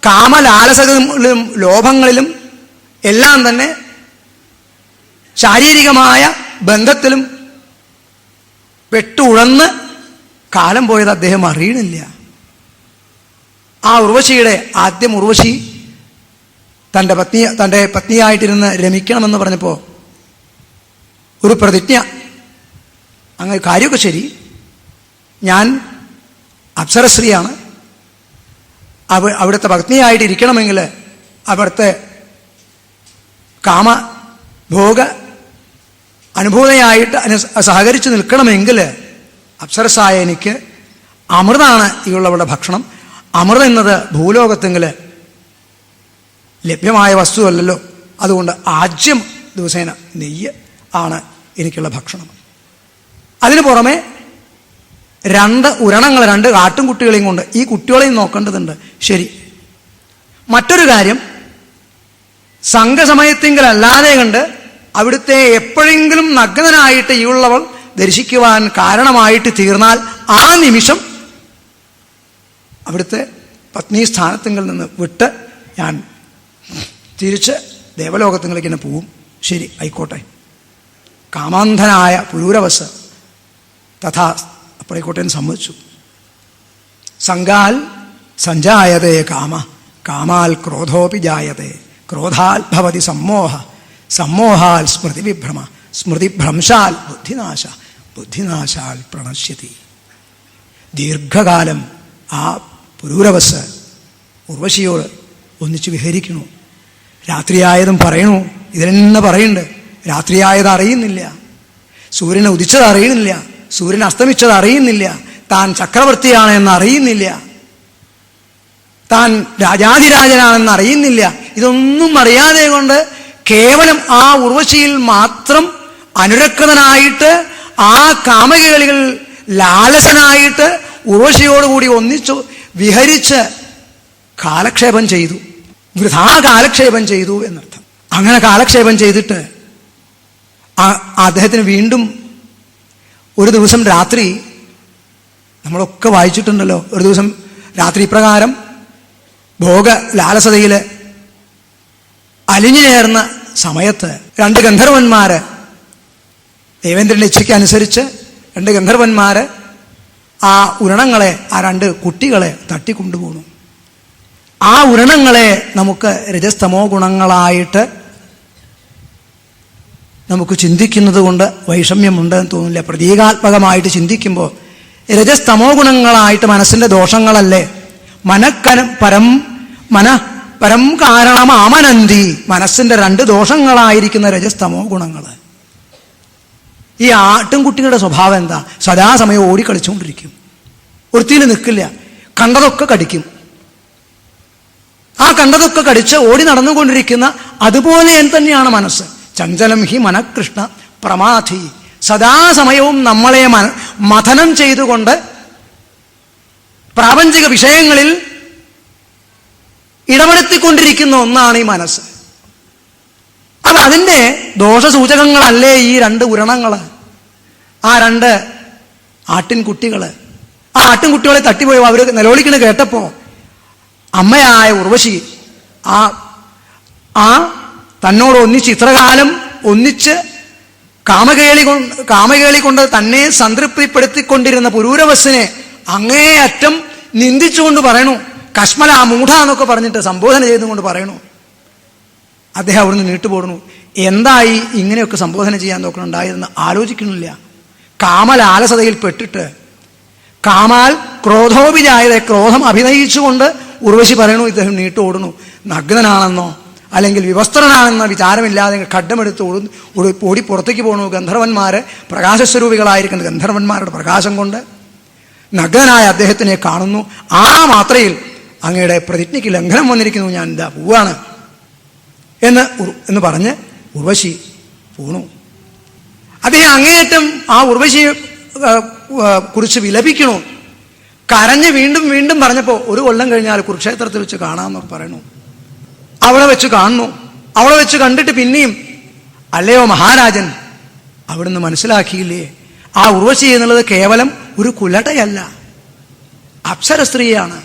കാമലാലസകളിലും ലോഭങ്ങളിലും എല്ലാം തന്നെ ശാരീരികമായ ബന്ധത്തിലും പെട്ടുഴന്ന് കാലം പോയത് അദ്ദേഹം അറിയണില്ല. ആ ഉർവശിയുടെ ആദ്യം ഉർവശി തൻ്റെ പത്നിയായിട്ടിരുന്ന് രമിക്കണമെന്ന് പറഞ്ഞപ്പോൾ ഒരു പ്രതിജ്ഞ, അങ്ങനെ കാര്യമൊക്കെ ശരി, ഞാൻ അപ്സരസ്ത്രീയാണ്, അവിടുത്തെ പത്നിയായിട്ടിരിക്കണമെങ്കിൽ അവിടുത്തെ കാമഭോഗ അനുഭൂതയായിട്ട് സഹകരിച്ച് നിൽക്കണമെങ്കിൽ അപ്സരസായ എനിക്ക് അമൃതാണ് ഈയുള്ളവരുടെ ഭക്ഷണം. അമൃതം എന്നത് ഭൂലോകത്തെങ്കിൽ ലഭ്യമായ വസ്തുവല്ലല്ലോ. അതുകൊണ്ട് ആജ്യം ദിവസേന നെയ്യ് ആണ് എനിക്കുള്ള ഭക്ഷണം. അതിനു പുറമെ 2 ഉരണങ്ങൾ, 2 കാട്ടുംകുട്ടികളെയും കൊണ്ട് ഈ കുട്ടികളെയും നോക്കേണ്ടതുണ്ട്. ശരി. മറ്റൊരു കാര്യം, സംഘസമയത്തെങ്കിലല്ലാതെ കണ്ട് അവിടുത്തെ എപ്പോഴെങ്കിലും നഗ്നനായിട്ട് ഈ ഉള്ളവൾ ദർശിക്കുവാൻ കാരണമായിട്ട് തീർന്നാൽ ആ നിമിഷം അവിടുത്തെ പത്നി സ്ഥാനത്തെങ്കിൽ നിന്ന് വിട്ട് ഞാൻ തിരിച്ച് ദേവലോകത്തിലേക്ക് തന്നെ പോവും. ശരി, ആയിക്കോട്ടെ. കാമാന്ധനായ പുരൂരവസ് തഥാ അപ്പോഴേക്കോട്ടെ സമ്മതിച്ചു. സംഘാൽ സഞ്ജായതേ കാമ, കാമാൽ ക്രോധോപി ജായതേ, ക്രോധാൽ ഭവതി സമ്മോഹ, സമ്മോഹാൽ സ്മൃതിവിഭ്രമ, സ്മൃതിഭ്രംശാൽ ബുദ്ധിനാശ, ബുദ്ധിനാശാൽ പ്രണശ്യതി. ദീർഘകാലം ആ പുരൂരവസ് ഉർവശിയോട് ഒന്നിച്ച് വിഹരിക്കണു. രാത്രിയായതും പറയണു, ഇതിലെന്നെ പറയുന്നുണ്ട്. രാത്രിയായത് അറിയുന്നില്ല, സൂര്യൻ ഉദിച്ചത് അറിയുന്നില്ല, സൂര്യൻ അസ്തമിച്ചത് അറിയുന്നില്ല, താൻ ചക്രവർത്തിയാണ് എന്ന് അറിയുന്നില്ല, താൻ രാജാധിരാജനാണെന്ന് അറിയുന്നില്ല. ഇതൊന്നും അറിയാതെ കൊണ്ട് കേവലം ആ ഉർവശിയിൽ മാത്രം അനുരക്തനായിട്ട് ആ കാമകേളികൾ ലാലസനായിട്ട് ഉർവശിയോടുകൂടി ഒന്നിച്ചു വിഹരിച്ച് കാലക്ഷേപം ചെയ്തു. വൃഥാ കാലക്ഷേപം ചെയ്തു എന്നർത്ഥം. അങ്ങനെ കാലക്ഷേപം ചെയ്തിട്ട് അദ്ദേഹത്തിന് വീണ്ടും ഒരു ദിവസം രാത്രി, നമ്മളൊക്കെ വായിച്ചിട്ടുണ്ടല്ലോ, ഒരു ദിവസം രാത്രി പ്രകാരം ഭോഗ ലാലസതയിൽ അലിഞ്ഞു ചേർന്ന സമയത്ത് 2 ഗന്ധർവന്മാര്, ദേവേന്ദ്രന്റെ ഇച്ഛയ്ക്ക് അനുസരിച്ച് 2 ഗന്ധർവന്മാര് ആ ഉരണങ്ങളെ, ആ 2 കുട്ടികളെ തട്ടിക്കൊണ്ടുപോകുന്നു. ആ ഉരണങ്ങളെ നമുക്ക് രജസ്തമോ ഗുണങ്ങളായിട്ട് നമുക്ക് ചിന്തിക്കുന്നത് കൊണ്ട് വൈഷമ്യമുണ്ടെന്ന് തോന്നില്ല. പ്രതീകാത്മകമായിട്ട് ചിന്തിക്കുമ്പോൾ രജസ്തമോ ഗുണങ്ങളായിട്ട് മനസ്സിന്റെ ദോഷങ്ങളല്ലേ പരം കാരണം ആമനന്തി, മനസ്സിന്റെ രണ്ട് ദോഷങ്ങളായിരിക്കുന്ന രജസ്തമോ ഗുണങ്ങൾ. ഈ ആട്ടിൻകുട്ടികളുടെ സ്വഭാവം എന്താ? സദാസമയം ഓടിക്കളിച്ചുകൊണ്ടിരിക്കും, വൃത്തിയിൽ നിൽക്കില്ല, കണ്ടതൊക്കെ കടിക്കും. ആ കണ്ടതൊക്കെ കടിച്ച് ഓടി നടന്നുകൊണ്ടിരിക്കുന്ന അതുപോലെ തന്നെയാണ് മനസ്സ്. ചഞ്ചലം ഹി മനഃകൃഷ്ണ പ്രമാധി, സദാസമയവും നമ്മളെ മഥനം ചെയ്തുകൊണ്ട് പ്രാപഞ്ചിക വിഷയങ്ങളിൽ ഇടപെടുത്തിക്കൊണ്ടിരിക്കുന്ന ഒന്നാണ് ഈ മനസ്സ്. അപ്പൊ അതിൻ്റെ ദോഷസൂചകങ്ങളല്ലേ ഈ രണ്ട് ഉരണങ്ങൾ, ആ രണ്ട് ആട്ടിൻകുട്ടികൾ. ആ ആട്ടിൻകുട്ടികളെ തട്ടിപ്പോയി അവർ നിലവിളിക്കണ കേട്ടപ്പോ അമ്മയായ ഉർവശി ആ തന്നോട് ഒന്നിച്ച് ഇത്രകാലം ഒന്നിച്ച് കാമകേളി കൊണ്ട് തന്നെ സംതൃപ്തിപ്പെടുത്തിക്കൊണ്ടിരുന്ന പുരൂരവസ്സിനെ അങ്ങേയറ്റം നിന്ദിച്ചുകൊണ്ട് പറയണു. കശ്മല മൂഢ എന്നൊക്കെ പറഞ്ഞിട്ട് സംബോധന ചെയ്തുകൊണ്ട് പറയണു. അദ്ദേഹം അവിടുന്ന് നീട്ടുപോടുന്നു. എന്തായി ഇങ്ങനെയൊക്കെ സംബോധന ചെയ്യാൻ നോക്കണുണ്ടായിരുന്ന് ആലോചിക്കണില്ല. കാമലാലസതയിൽ പെട്ടിട്ട് കാമാൽ ക്രോധോപിജായതെ, ക്രോധം അഭിനയിച്ചുകൊണ്ട് ഉർവശി പറയണു. ഇദ്ദേഹം നീട്ടോടുന്നു. നഗ്നനാണെന്നോ അല്ലെങ്കിൽ വിവസ്ത്രനാണെന്ന വിചാരമില്ലാതെ ഖഡ്ഡമെടുത്ത് ഓടി പുറത്തേക്ക് പോകണു. ഗന്ധർവന്മാര് പ്രകാശസ്വരൂപികളായിരിക്കുന്ന ഗന്ധർവന്മാരുടെ പ്രകാശം കൊണ്ട് നഗ്നനായ അദ്ദേഹത്തിനെ കാണുന്നു. ആ മാത്രയിൽ അങ്ങയുടെ പ്രതിജ്ഞയ്ക്ക് ലംഘനം വന്നിരിക്കുന്നു, ഞാൻ എന്താ പോവാണ് എന്ന് പറഞ്ഞ് ഉർവശി പോണു. അദ്ദേഹം അങ്ങേയറ്റം ആ ഉർവശിയെ കുറിച്ച് വിലപിക്കണു. കരഞ്ഞ് വീണ്ടും വീണ്ടും പറഞ്ഞപ്പോൾ 1 കൊല്ലം കഴിഞ്ഞാൽ കുരുക്ഷേത്രത്തിൽ വെച്ച് കാണാമെന്നൊക്കെ പറയണു. അവളെ വെച്ച് കാണുന്നു. അവളെ വെച്ച് കണ്ടിട്ട് പിന്നെയും അല്ലയോ മഹാരാജൻ, അവിടുന്ന് മനസ്സിലാക്കിയില്ലേ, ആ ഉർവശി എന്നുള്ളത് കേവലം ഒരു കുലടയല്ല, അപ്സര സ്ത്രീയാണ്.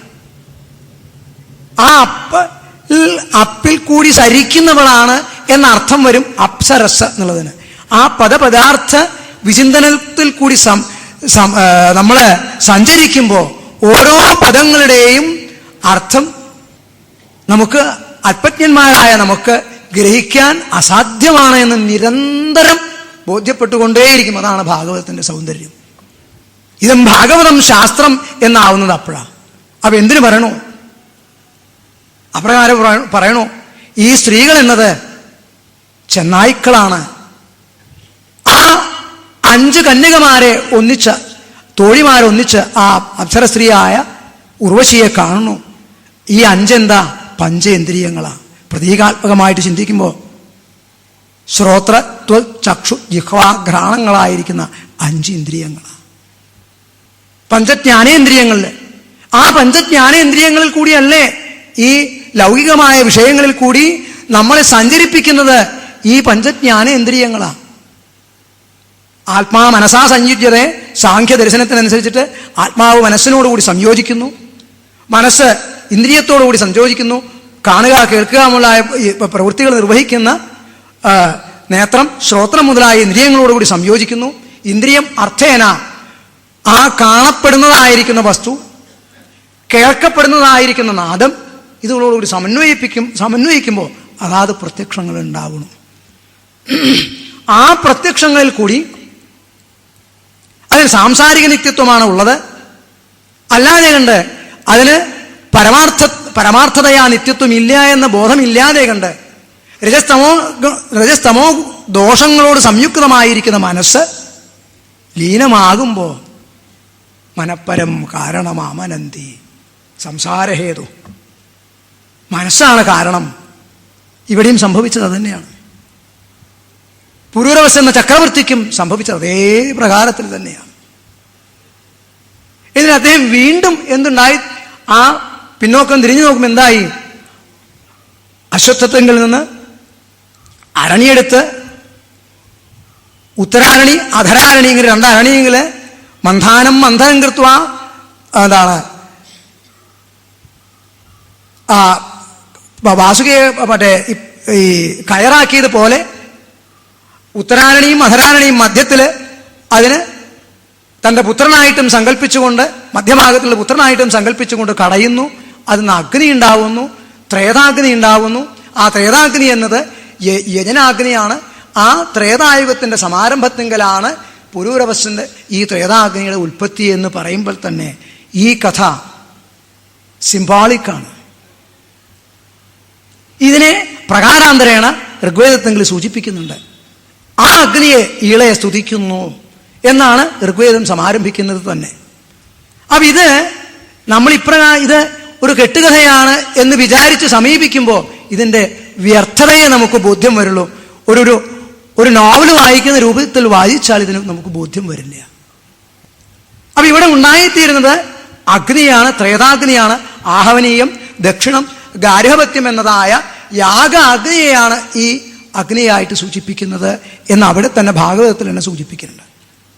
ആ അപ്പിൽ കൂടി സരിക്കുന്നവളാണ് എന്നർത്ഥം വരും അപ്സരസ് എന്നുള്ളതിന്. ആ പദപദാർത്ഥ വിചിന്തനത്തിൽ കൂടി നമ്മള് സഞ്ചരിക്കുമ്പോൾ ഓരോ പദങ്ങളുടെയും അർത്ഥം നമുക്ക് അല്പജ്ഞന്മാരായ നമുക്ക് ഗ്രഹിക്കാൻ അസാധ്യമാണ് എന്ന് നിരന്തരം ബോധ്യപ്പെട്ടുകൊണ്ടേയിരിക്കും. അതാണ് ഭാഗവതത്തിന്റെ സൗന്ദര്യം. ഇതും ഭാഗവതം ശാസ്ത്രം എന്നാവുന്നത് അപ്പോഴാണ്. അപ്പൊ എന്തിനു പറയണു? അപ്രകാരം പറയണു, ഈ സ്ത്രീകൾ എന്നത് ചെന്നായ്ക്കളാണ്. ആ 5 കന്യകമാരെ ഒന്നിച്ച്, തോഴിമാരെ ഒന്നിച്ച് ആ അപ്സര സ്ത്രീയായ ഉർവശിയെ കാണുന്നു. ഈ 5 എന്താ? പഞ്ചേന്ദ്രിയങ്ങളാ. പ്രതീകാത്മകമായിട്ട് ചിന്തിക്കുമ്പോൾ ശ്രോത്ര ചക്ഷു ജിഹ്വാ ഘ്രാണങ്ങളായിരിക്കുന്ന 5 ഇന്ദ്രിയങ്ങളാണ്. പഞ്ചജ്ഞാനേന്ദ്രിയങ്ങളിൽ, ആ പഞ്ചജ്ഞാനേന്ദ്രിയങ്ങളിൽ കൂടിയല്ലേ ഈ ലൗകികമായ വിഷയങ്ങളിൽ കൂടി നമ്മളെ സഞ്ചരിപ്പിക്കുന്നത് ഈ പഞ്ചജ്ഞാനേന്ദ്രിയങ്ങളാണ്. ആത്മാ മനസാ സംയുജ്യത, സാഖ്യ ദർശനത്തിനനുസരിച്ചിട്ട് ആത്മാവ് മനസ്സിനോടുകൂടി സംയോജിക്കുന്നു, മനസ്സ് ഇന്ദ്രിയത്തോടുകൂടി സംയോജിക്കുന്നു. കാണുക കേൾക്കുക മുതലായ പ്രവൃത്തികൾ നിർവഹിക്കുന്ന നേത്രം ശ്രോത്രം മുതലായ ഇന്ദ്രിയങ്ങളോടുകൂടി സംയോജിക്കുന്നു. ഇന്ദ്രിയം അർത്ഥേന, ആ കാണപ്പെടുന്നതായിരിക്കുന്ന വസ്തു, കേൾക്കപ്പെടുന്നതായിരിക്കുന്ന നാദം, ഇതുകളോടുകൂടി സമന്വയിക്കുമ്പോൾ അതാത് പ്രത്യക്ഷങ്ങൾ ഉണ്ടാവണം. ആ പ്രത്യക്ഷങ്ങളിൽ കൂടി അതിന് സാംസാരിക നിത്യത്വമാണ് ഉള്ളത്. അല്ലാതെ കണ്ട് അതിന് പരമാർത്ഥതയാ നിത്യത്വം ഇല്ല എന്ന ബോധമില്ലാതെ കണ്ട് രജസ്തമോ ദോഷങ്ങളോട് സംയുക്തമായിരിക്കുന്ന മനസ്സ് ലീനമാകുമ്പോൾ മനപ്പരം കാരണമാമനന്തി, സംസാരഹേതു മനസ്സാണ് കാരണം. ഇവിടെയും സംഭവിച്ചത് അതുതന്നെയാണ്. പുരൂരവസ് എന്ന ചക്രവർത്തിക്കും സംഭവിച്ചത് അതേ പ്രകാരത്തിൽ തന്നെയാണ്. ഇതിന് അദ്ദേഹം വീണ്ടും എന്തുണ്ടായി? ആ പിന്നോക്കം തിരിഞ്ഞു നോക്കുമ്പോൾ എന്തായി? അശ്വത്ഥത്വങ്കിൽ നിന്ന് അരണിയെടുത്ത് ഉത്തരാരണി അധരാരണി, ഇങ്ങനെ 2 അരണിയെങ്കില് മന്ഥാനം മന്ഥനം കൃത്വ, എന്താണ് വാസുകയെ ഈ കയറാക്കിയത് പോലെ ഉത്തരാരണിയും അധരാരണിയും മധ്യത്തില് അതിന് തൻ്റെ പുത്രനായിട്ടും സങ്കല്പിച്ചുകൊണ്ട്, മധ്യഭാഗത്തുള്ള പുത്രനായിട്ടും സങ്കല്പിച്ചുകൊണ്ട് കടയുന്നു. അതിന് അഗ്നി ഉണ്ടാവുന്നു, ത്രേതാഗ്നി ഉണ്ടാവുന്നു. ആ ത്രേതാഗ്നി എന്നത് യജനാഗ്നിയാണ്. ആ ത്രേതായുഗത്തിന്റെ സമാരംഭത്തിങ്കലാണ് പുരൂരവസ്സിന്റെ ഈ ത്രേതാഗ്നിയുടെ ഉൽപ്പത്തി എന്ന് പറയുമ്പോൾ തന്നെ ഈ കഥ സിംബോളിക്കാണ്. ഇതിനെ പ്രകാരാന്തരേണ ഋഗ്വേദത്തെങ്കിൽ സൂചിപ്പിക്കുന്നുണ്ട്. ആ അഗ്നിയെ ഈളയെ സ്തുതിക്കുന്നു എന്നാണ് ഋഗ്വേദം സമാരംഭിക്കുന്നത് തന്നെ. അപ്പൊ ഇത് ഇത് ഒരു കെട്ടുകഥയാണ് എന്ന് വിചാരിച്ച് സമീപിക്കുമ്പോൾ ഇതിന്റെ വ്യർത്ഥതയെ നമുക്ക് ബോധ്യം വരുള്ളൂ. ഒരു നോവൽ വായിക്കുന്ന രൂപത്തിൽ വായിച്ചാൽ ഇതിന് നമുക്ക് ബോധ്യം വരില്ല. അപ്പൊ ഇവിടെ ഉണ്ടായിത്തീരുന്നത് അഗ്നിയാണ്, ത്രേതാഗ്നിയാണ്. ആഹവനീയം, ദക്ഷിണം, ഗാർഹപത്യം എന്നതായ യാഗ അഗ്നിയെയാണ് ഈ അഗ്നിയായിട്ട് സൂചിപ്പിക്കുന്നത് എന്ന് അവിടെ തന്നെ ഭാഗവതത്തിൽ തന്നെ സൂചിപ്പിക്കുന്നുണ്ട്.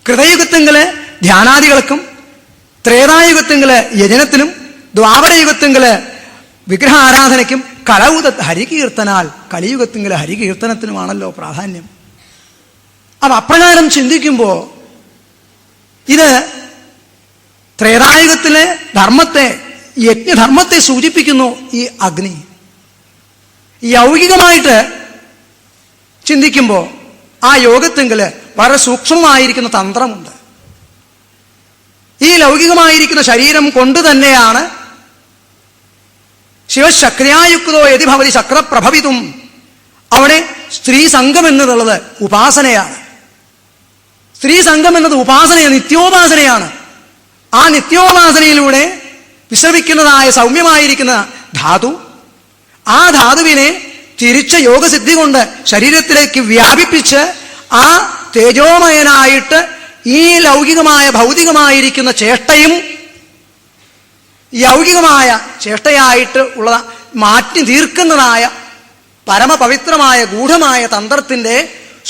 കൃതയുഗത്തെങ്കില് ധ്യാനാദികൾക്കും, ത്രേതായുഗത്തെങ്കില് യജനത്തിനും, ദ്വാപരയുഗത്തെങ്കില് വിഗ്രഹ ആരാധനയ്ക്കും, കലൗത ഹരികീർത്തനാൽ കലിയുഗത്തെങ്കില് ഹരികീർത്തനത്തിനുമാണല്ലോ പ്രാധാന്യം. അപ്പൊ അപ്രകാരം ചിന്തിക്കുമ്പോ ഇത് ത്രേതായുഗത്തിലെ ധർമ്മത്തെ, യജ്ഞധർമ്മത്തെ സൂചിപ്പിക്കുന്നു ഈ അഗ്നി. യൗകികമായിട്ട് ചിന്തിക്കുമ്പോൾ ആ യോഗത്തെങ്കില് വളരെ സൂക്ഷ്മമായിരിക്കുന്ന തന്ത്രമുണ്ട്. ഈ ലൗകികമായിരിക്കുന്ന ശരീരം കൊണ്ട് തന്നെയാണ് ശിവശക്രിയായുക്തോ യതി ഭവതി ശക്രപ്രഭവിതും. അവിടെ സ്ത്രീ സംഘം എന്നുള്ളത് ഉപാസനയാണ്. സ്ത്രീ സംഘം എന്നത് ഉപാസനയാണ്, നിത്യോപാസനയാണ്. ആ നിത്യോപാസനയിലൂടെ വിശ്രമിക്കുന്നതായ സൗമ്യമായിരിക്കുന്ന ധാതു, ആ ധാതുവിനെ തിരിച്ച യോഗസിദ്ധി കൊണ്ട് ശരീരത്തിലേക്ക് വ്യാപിപ്പിച്ച് ആ തേജോമയനായിട്ട് ഈ ലൗകികമായ ഭൗതികമായിരിക്കുന്ന ചേഷ്ടയും യൗകികമായ ചേഷ്ടയായിട്ട് ഉള്ള മാറ്റി തീർക്കുന്നതായ പരമപവിത്രമായ ഗൂഢമായ തന്ത്രത്തിന്റെ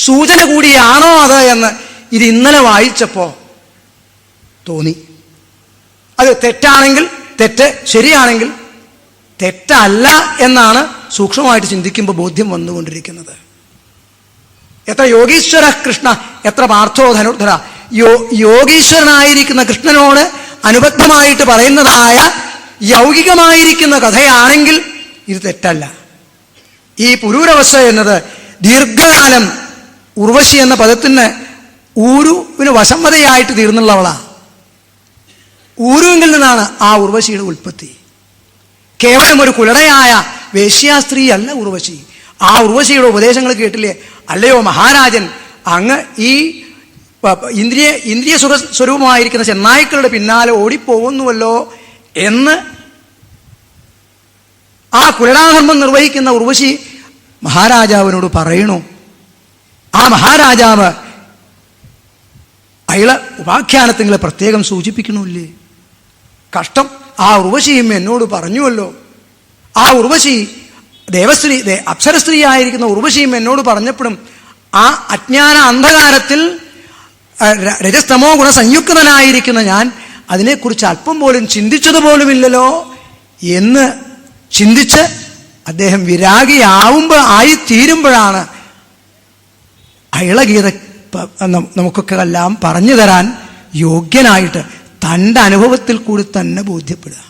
സൂചന കൂടിയാണോ അത് എന്ന് ഇത് ഇന്നലെ വായിച്ചപ്പോ തോന്നി. അത് തെറ്റാണെങ്കിൽ തെറ്റ്, ശരിയാണെങ്കിൽ തെറ്റല്ല എന്നാണ് സൂക്ഷ്മമായിട്ട് ചിന്തിക്കുമ്പോൾ ബോധ്യം വന്നുകൊണ്ടിരിക്കുന്നത്. എത്ര യോഗീശ്വര കൃഷ്ണ എത്ര പാർത്ഥോ ധനുർധര. യോഗീശ്വരനായിരിക്കുന്ന കൃഷ്ണനോട് അനുബദ്ധമായിട്ട് പറയുന്നതായ യൗകികമായിരിക്കുന്ന കഥയാണെങ്കിൽ ഇത് തെറ്റല്ല. ഈ പുരൂരവസ്ഥ എന്നത് ദീർഘകാലം ഉർവശി എന്ന പദത്തിന് ഊരുവിന് വശംവതയായിട്ട് തീർന്നുള്ളവളാ. ഊരുവിൽ നിന്നാണ് ആ ഉർവശിയുടെ ഉൽപ്പത്തി. കേവലം ഒരു കുലടയായ വേശ്യാസ്ത്രീ അല്ല ഉർവശി. ആ ഉർവശിയുടെ ഉപദേശങ്ങൾ കേട്ടില്ലേ? അല്ലയോ മഹാരാജൻ, അങ്ങ് ഈ ഇന്ദ്രിയ സ്വരൂപമായിരിക്കുന്ന ചെന്നായ്ക്കളുടെ പിന്നാലെ ഓടിപ്പോകുന്നുവല്ലോ എന്ന് ആ കുലടാധർമ്മം നിർവഹിക്കുന്ന ഉർവശി മഹാരാജാവിനോട് പറയണു. ആ മഹാരാജാവ് അയാളെ ഉപാഖ്യാനത്തിങ്ങളെ പ്രത്യേകം സൂചിപ്പിക്കണില്ലേ? കഷ്ടം, ആ ഉർവശിയും എന്നോട് പറഞ്ഞുവല്ലോ. ആ ഉർവശി ദേവസ്ത്രീ, അപ്സരസ്ത്രീ ആയിരിക്കുന്ന ഉർവശിയും എന്നോട് പറഞ്ഞപ്പോഴും ആ അജ്ഞാന അന്ധകാരത്തിൽ രജസ്തമോ ഗുണ സംയുക്തനായിരിക്കുന്ന ഞാൻ അതിനെക്കുറിച്ച് അല്പം പോലും ചിന്തിച്ചതുപോലുമില്ലല്ലോ എന്ന് ചിന്തിച്ച് അദ്ദേഹം വിരാഗിയാവുമ്പോൾ ആയിത്തീരുമ്പോഴാണ് അയളഗീത നമുക്കൊക്കെ എല്ലാം പറഞ്ഞു തരാൻ യോഗ്യനായിട്ട് തൻ്റെ അനുഭവത്തിൽ കൂടി തന്നെ ബോധ്യപ്പെടുക.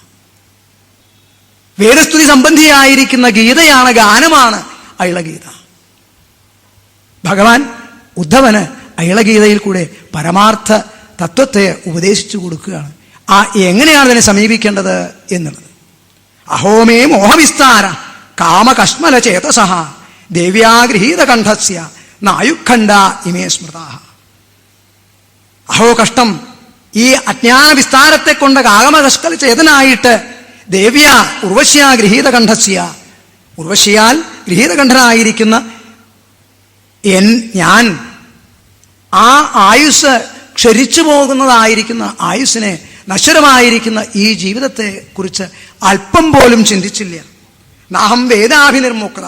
വേദസ്തുതി സംബന്ധിയായിരിക്കുന്ന ഗീതയാണ്, ഗാനമാണ് അയളഗീത. ഭഗവാൻ ഉദ്ധവന് അയളഗീതയിൽ കൂടെ പരമാർത്ഥ തത്വത്തെ ഉപദേശിച്ചു കൊടുക്കുകയാണ്. എങ്ങനെയാണ് അതിനെ സമീപിക്കേണ്ടത് എന്നുള്ളത്. അഹോമേ മോഹവിസ്താര കാമകശ്മല ചേതസഹ ദേവ്യാഗൃഹീത കണ്ഠസ്യ നായുഖണ്ഡ ഇമേ സ്മൃതാ. അഹോ കഷ്ടം, ഈ അജ്ഞാന വിസ്താരത്തെ കൊണ്ട് കാമകശ്മല ചേതനായിട്ട് ദേവ്യ ഉർവശ്യാ ഗൃഹീതകണ്ഠസ്യ, ഉർവശിയാൽ ഗൃഹീതകണ്ഠനായിരിക്കുന്ന ഞാൻ ആ ആയുസ് ക്ഷരിച്ചു പോകുന്നതായിരിക്കുന്ന ആയുസ്സിനെ, നശ്വരമായിരിക്കുന്ന ഈ ജീവിതത്തെ കുറിച്ച് അല്പം പോലും ചിന്തിച്ചില്ല. നാഹം വേദാഭിനിർമുക്ത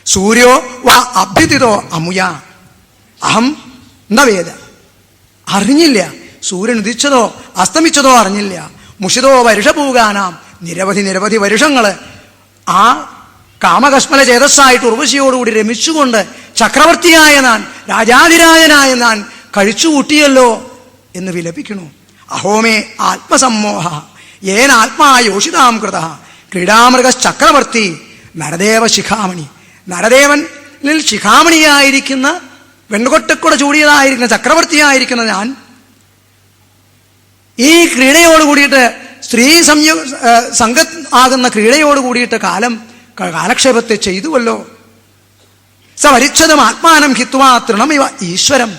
സൂര്യോ വ അഭ്യുതിതോ അമുയ. അഹം ന വേദ, അറിഞ്ഞില്ല. സൂര്യൻ ഉദിച്ചതോ അസ്തമിച്ചതോ അറിഞ്ഞില്ല. മുഷിതോ വരുഷപൂകാനാം, നിരവധി വരുഷങ്ങള് ആ കാമകശ്മല ചേതസ്സായിട്ട് ഉർവശിയോടുകൂടി രമിച്ചുകൊണ്ട് ചക്രവർത്തിയായ ഞാൻ, രാജാധിരാജനായ ഞാൻ കഴിച്ചുകൂട്ടിയല്ലോ എന്ന് വിലപിക്കണു. അഹോമേ ആത്മസമ്മോഹ ഏന ആത്മാ യോഷിതാം കൃത ക്രീഡാമൃഗ ചക്രവർത്തി നരദേവ ശിഖാമണി. നരദേവൻ ശിഖാമണിയായിരിക്കുന്ന വെണ്ണുകൊട്ടക്കുട ചൂടിയതായിരിക്കുന്ന ചക്രവർത്തിയായിരിക്കുന്ന ഞാൻ ഈ ക്രീഡയോട് കൂടിയിട്ട് സ്ത്രീ സംഘ ആകുന്ന ക്രീഡയോട് കൂടിയിട്ട് കാലക്ഷേപത്തെ ചെയ്തുവല്ലോ. സവരിച്ഛതും ആത്മാനം ഹിത്വാ തൃണമിവ ഈശ്വരം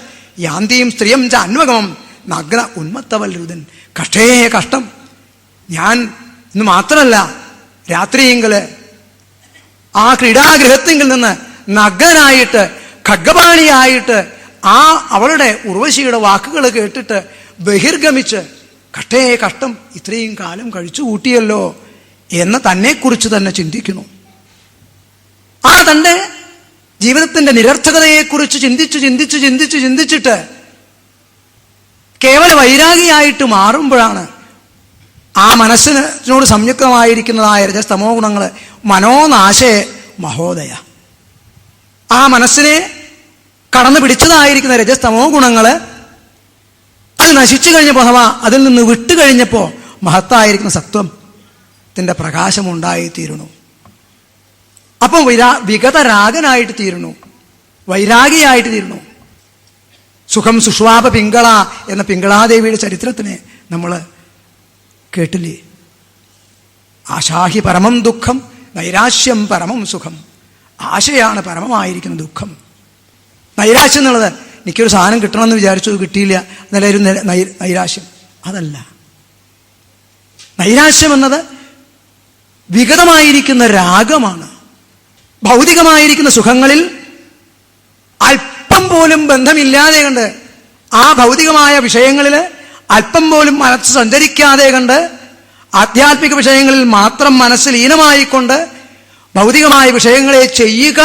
യാന്തിയും സ്ത്രീയം ച അന്വഗമം നഗ്ന ഉന്മത്തവൽരുതൻ. കഷ്ടേ കഷ്ടം. ഞാൻ ഇന്ന് മാത്രമല്ല, രാത്രിയെങ്കില് ആ ക്രീഡാഗൃഹത്തെങ്കിൽ നിന്ന് നഗ്നനായിട്ട് ഖഡ്ഗപാണിയായിട്ട് അവളുടെ ഉർവശിയുടെ വാക്കുകൾ കേട്ടിട്ട് ബഹിർഗമിച്ച് കഷ്ടേ കഷ്ടം, ഇത്രയും കാലം കഴിച്ചു കൂട്ടിയല്ലോ എന്ന് തന്നെക്കുറിച്ച് തന്നെ ചിന്തിക്കുന്നു. തൻ്റെ ജീവിതത്തിന്റെ നിരർത്ഥകതയെക്കുറിച്ച് ചിന്തിച്ചിട്ട് കേവല വൈരാഗിയായിട്ട് മാറുമ്പോഴാണ് ആ മനസ്സിനോട് സംയുക്തമായിരിക്കുന്നതായ രജസ്തമോ ഗുണങ്ങൾ മനോനാശേ മഹോദയ. ആ മനസ്സിനെ കടന്നു പിടിച്ചതായിരിക്കുന്ന രജസ്തമോ ഗുണങ്ങള് അത് നശിച്ചു കഴിഞ്ഞപ്പോൾ അഥവാ അതിൽ നിന്ന് വിട്ടുകഴിഞ്ഞപ്പോൾ മഹത്തായിരിക്കുന്ന സത്വത്തിന്റെ പ്രകാശം ഉണ്ടായിത്തീരുന്നു. അപ്പം വിഗതരാഗനായിട്ട് തീരുന്നു, വൈരാഗിയായിട്ട് തീരുന്നു. സുഖം സുഷ്വാപ പിങ്കള എന്ന പിങ്കളാദേവിയുടെ ചരിത്രത്തിനെ നമ്മൾ കേട്ടില്ലേ? ആശാഹി പരമം ദുഃഖം നൈരാശ്യം പരമം സുഖം. ആശയാണ് പരമമായിരിക്കുന്ന ദുഃഖം. നൈരാശ്യം എന്നുള്ളത് എനിക്കൊരു സാധനം കിട്ടണമെന്ന് വിചാരിച്ചു, കിട്ടിയില്ല എന്നല്ലായിരുന്നു നൈരാശ്യം. അതല്ല. നൈരാശ്യം എന്നത് വിഗതമായിരിക്കുന്ന രാഗമാണ്. ഭൗതികമായിരിക്കുന്ന സുഖങ്ങളിൽ അല്പം പോലും ബന്ധമില്ലാതെ കണ്ട്, ആ ഭൗതികമായ വിഷയങ്ങളിൽ അല്പം പോലും മനസ്സ് സഞ്ചരിക്കാതെ കണ്ട്, ആധ്യാത്മിക വിഷയങ്ങളിൽ മാത്രം മനസ്സ് ലീനമായിക്കൊണ്ട് ഭൗതികമായ വിഷയങ്ങളെ ചെയ്യുക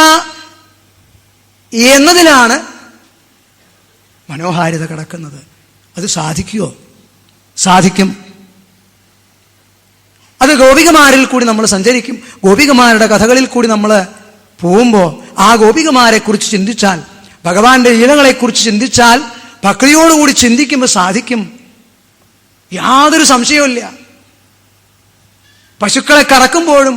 എന്നതിലാണ് മനോഹാരിത കിടക്കുന്നത്. അത് സാധിക്കുമോ? സാധിക്കും. അത് ഗോപികമാരിൽ കൂടി നമ്മൾ സഞ്ചരിക്കും. ഗോപികമാരുടെ കഥകളിൽ കൂടി നമ്മൾ പോകുമ്പോൾ ആ ഗോപികമാരെ കുറിച്ച് ചിന്തിച്ചാൽ, ഭഗവാന്റെ ലീലകളെക്കുറിച്ച് ചിന്തിച്ചാൽ, ഭക്തിയോടുകൂടി ചിന്തിക്കുമ്പോൾ സാധിക്കും. യാതൊരു സംശയവുമില്ല. പശുക്കളെ കറക്കുമ്പോഴും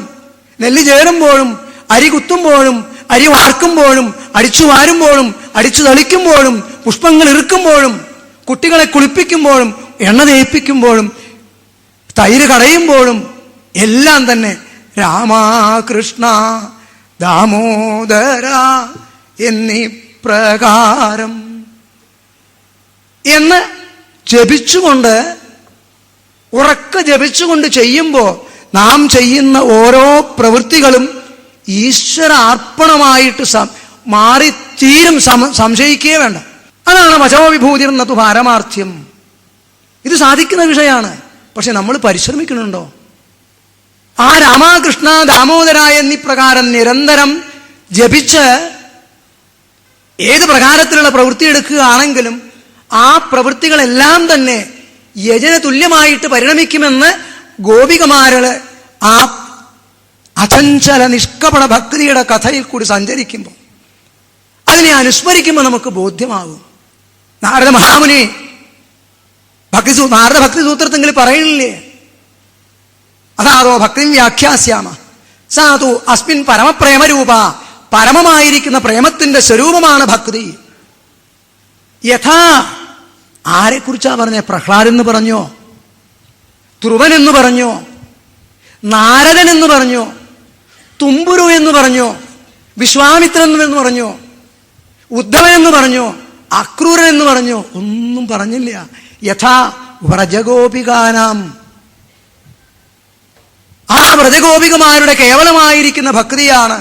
നെല്ല് ചേരുമ്പോഴും അരി കുത്തുമ്പോഴും അരി വാർക്കുമ്പോഴും അടിച്ചു വാരുമ്പോഴും അടിച്ചു തളിക്കുമ്പോഴും പുഷ്പങ്ങൾ ഇറുക്കുമ്പോഴും കുട്ടികളെ കുളിപ്പിക്കുമ്പോഴും എണ്ണ തേപ്പിക്കുമ്പോഴും തൈര് കടയുമ്പോഴും എല്ലാം തന്നെ രാമകൃഷ്ണ ദാമോദര എന്നീ പ്രകാരം എന്ന് ജപിച്ചുകൊണ്ട്, ഉറക്കെ ജപിച്ചുകൊണ്ട് ചെയ്യുമ്പോൾ നാം ചെയ്യുന്ന ഓരോ പ്രവൃത്തികളും ഈശ്വരാർപ്പണമായിട്ട് മാറിത്തീരും. സംശയിക്കേ വേണ്ട. അതാണ് വചോ വിഭൂതിർന്നതു പാരമാർത്ഥ്യം. ഇത് സാധിക്കുന്ന വിഷയമാണ്. പക്ഷെ നമ്മൾ പരിശ്രമിക്കുന്നുണ്ടോ? ആ രാമകൃഷ്ണ ദാമോദര എന്നീ പ്രകാരം നിരന്തരം ജപിച്ച് ഏത് പ്രകാരത്തിലുള്ള പ്രവൃത്തി എടുക്കുകയാണെങ്കിലും ആ പ്രവൃത്തികളെല്ലാം തന്നെ യജന തുല്യമായിട്ട് പരിണമിക്കുമെന്ന് ഗോപികമാരുടെ ആ അചഞ്ചല നിഷ്കപട ഭക്തിയുടെ കഥയിൽ കൂടി സഞ്ചരിക്കുമ്പോൾ, അതിനെ അനുസ്മരിക്കുമ്പോൾ നമുക്ക് ബോധ്യമാകും. നാരദ മഹാമുനി നാരദ ഭക്തി സൂത്രത്തെങ്കിൽ പറയണില്ലേ? അതാതോ ഭക്തി വ്യാഖ്യാസ്യാമ സാധു അസ്മിൻ പരമപ്രേമരൂപ. പരമമായിരിക്കുന്ന പ്രേമത്തിന്റെ സ്വരൂപമാണ് ഭക്തി. യഥാ ആരെക്കുറിച്ചാ പറഞ്ഞേ? പ്രഹ്ലാദൻ എന്ന് പറഞ്ഞോ? ധ്രുവൻ എന്ന് പറഞ്ഞോ? നാരദൻ എന്ന് പറഞ്ഞോ? തുമ്പുരു എന്ന് പറഞ്ഞോ? വിശ്വാമിത്രൻ എന്ന് പറഞ്ഞോ? ഉദ്ധവൻ എന്ന് പറഞ്ഞോ? അക്രൂരൻ എന്ന് പറഞ്ഞോ? ഒന്നും പറഞ്ഞില്ല. യഥാ വ്രജഗോപികാനാം. ആ വ്രജഗോപികമാരുടെ കേവലമായിരിക്കുന്ന ഭക്തിയാണ്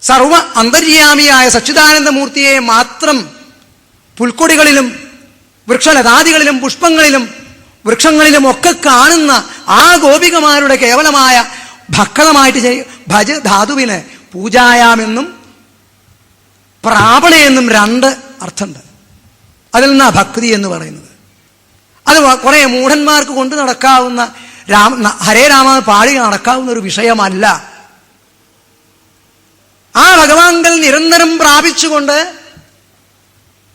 സർവ അന്തര്യാമിയായ സച്ചിദാനന്ദമൂർത്തിയെ മാത്രം പുൽക്കൊടികളിലും വൃക്ഷലതാദികളിലും പുഷ്പങ്ങളിലും വൃക്ഷങ്ങളിലും ഒക്കെ കാണുന്ന ആ ഗോപികമാരുടെ കേവലമായ ഭക്തമായിട്ട് ഭജ ധാതുവിന് പൂജായാമെന്നും പ്രാപണയെന്നും രണ്ട് അർത്ഥമുണ്ട്. അതിൽ നിന്നാ ഭക്തി എന്ന് പറയുന്നത്. അത് കുറെ മൂഢന്മാർക്ക് കൊണ്ടു നടക്കാവുന്ന ഹരേ രാമ പാടി നടക്കാവുന്ന ഒരു വിഷയമല്ല. ആ ഭഗവാൻകൾ നിരന്തരം പ്രാപിച്ചുകൊണ്ട്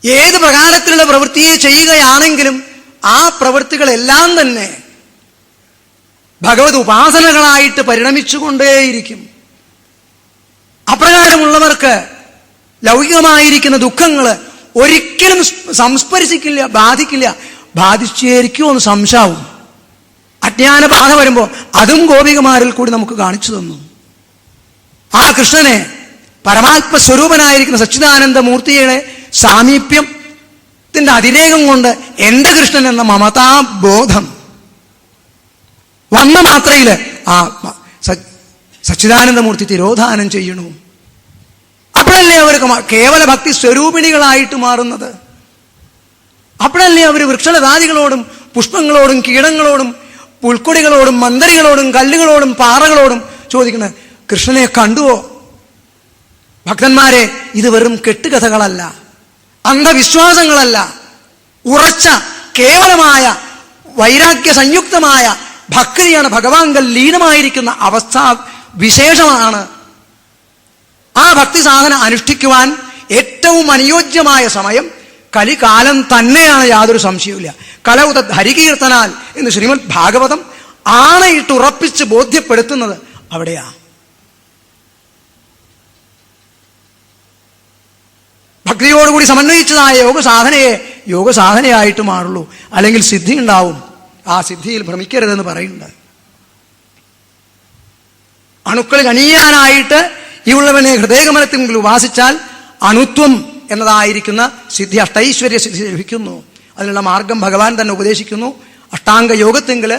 ഏത് പ്രകാരത്തിലുള്ള പ്രവൃത്തിയെ ചെയ്യുകയാണെങ്കിലും ആ പ്രവൃത്തികളെല്ലാം തന്നെ ഭഗവത് ഉപാസനകളായിട്ട് പരിണമിച്ചുകൊണ്ടേയിരിക്കും. അപ്രകാരമുള്ളവർക്ക് ലൗകികമായിരിക്കുന്ന ദുഃഖങ്ങൾ ഒരിക്കലും സംസ്പർശിക്കില്ല, ബാധിക്കില്ല. ബാധിച്ചേരിക്കുമോ എന്ന് സംശയവും. അജ്ഞാന ബാധ വരുമ്പോൾ അതും ഗോപികമാരിൽ കൂടി നമുക്ക് കാണിച്ചു തന്നു. ആ കൃഷ്ണനെ, പരമാത്മസ്വരൂപനായിരിക്കുന്ന സച്ചിദാനന്ദ മൂർത്തിയുടെ സാമീപ്യത്തിന്റെ അതിരേകം കൊണ്ട് എന്റെ കൃഷ്ണൻ എന്ന മമതാബോധം വന്ന മാത്രയില് ആ സച്ചിദാനന്ദമൂർത്തി തിരോധാനം ചെയ്യണു. അപ്പോഴല്ലേ അവർക്ക് കേവല ഭക്തി സ്വരൂപിണികളായിട്ട് മാറുന്നത്. അപ്പോഴല്ലേ അവർ വൃക്ഷലതാദികളോടും പുഷ്പങ്ങളോടും കീടങ്ങളോടും പുൽക്കൊടികളോടും മന്ദരികളോടും കല്ലുകളോടും പാറകളോടും ചോദിക്കുന്നത്, കൃഷ്ണനെ കണ്ടുവോ? ഭക്തന്മാരെ, ഇത് വെറും കെട്ടുകഥകളല്ല, അന്ധവിശ്വാസങ്ങളല്ല, ഉറച്ച കേവലമായ വൈരാഗ്യ സംയുക്തമായ ഭക്തിയാണ്. ഭഗവാങ്കൽ ലീനമായിരിക്കുന്ന അവസ്ഥാ വിശേഷമാണ്. ആ ഭക്തി സാധന അനുഷ്ഠിക്കുവാൻ ഏറ്റവും അനുയോജ്യമായ സമയം കലികാലം തന്നെയാണ്, യാതൊരു സംശയവുമില്ല. കലൗത ഹരികീർത്തനാൽ എന്ന് ശ്രീമദ് ഭാഗവതം ആണയിട്ട് ഉറപ്പിച്ച് ബോധ്യപ്പെടുത്തുന്നത് അവിടെയാ. ഭക്തിയോടുകൂടി സമന്വയിച്ചതായ യോഗസാധനയെ യോഗസാധനയായിട്ട് മാറുള്ളൂ. അല്ലെങ്കിൽ സിദ്ധി ഉണ്ടാവും. ആ സിദ്ധിയിൽ ഭ്രമിക്കരുതെന്ന് പറയുന്നുണ്ട്. അണുക്കളിൽ അണിയാനായിട്ട് ഈ ഉള്ളവനെ ഹൃദയകമലത്തിൽ ഉപാസിച്ചാൽ അണുത്വം എന്നതായിരിക്കുന്ന സിദ്ധി, അഷ്ടൈശ്വര്യ സിദ്ധി ലഭിക്കുന്നു. അതിനുള്ള മാർഗം ഭഗവാൻ തന്നെ ഉപദേശിക്കുന്നു. അഷ്ടാംഗ യോഗത്തെങ്കില്,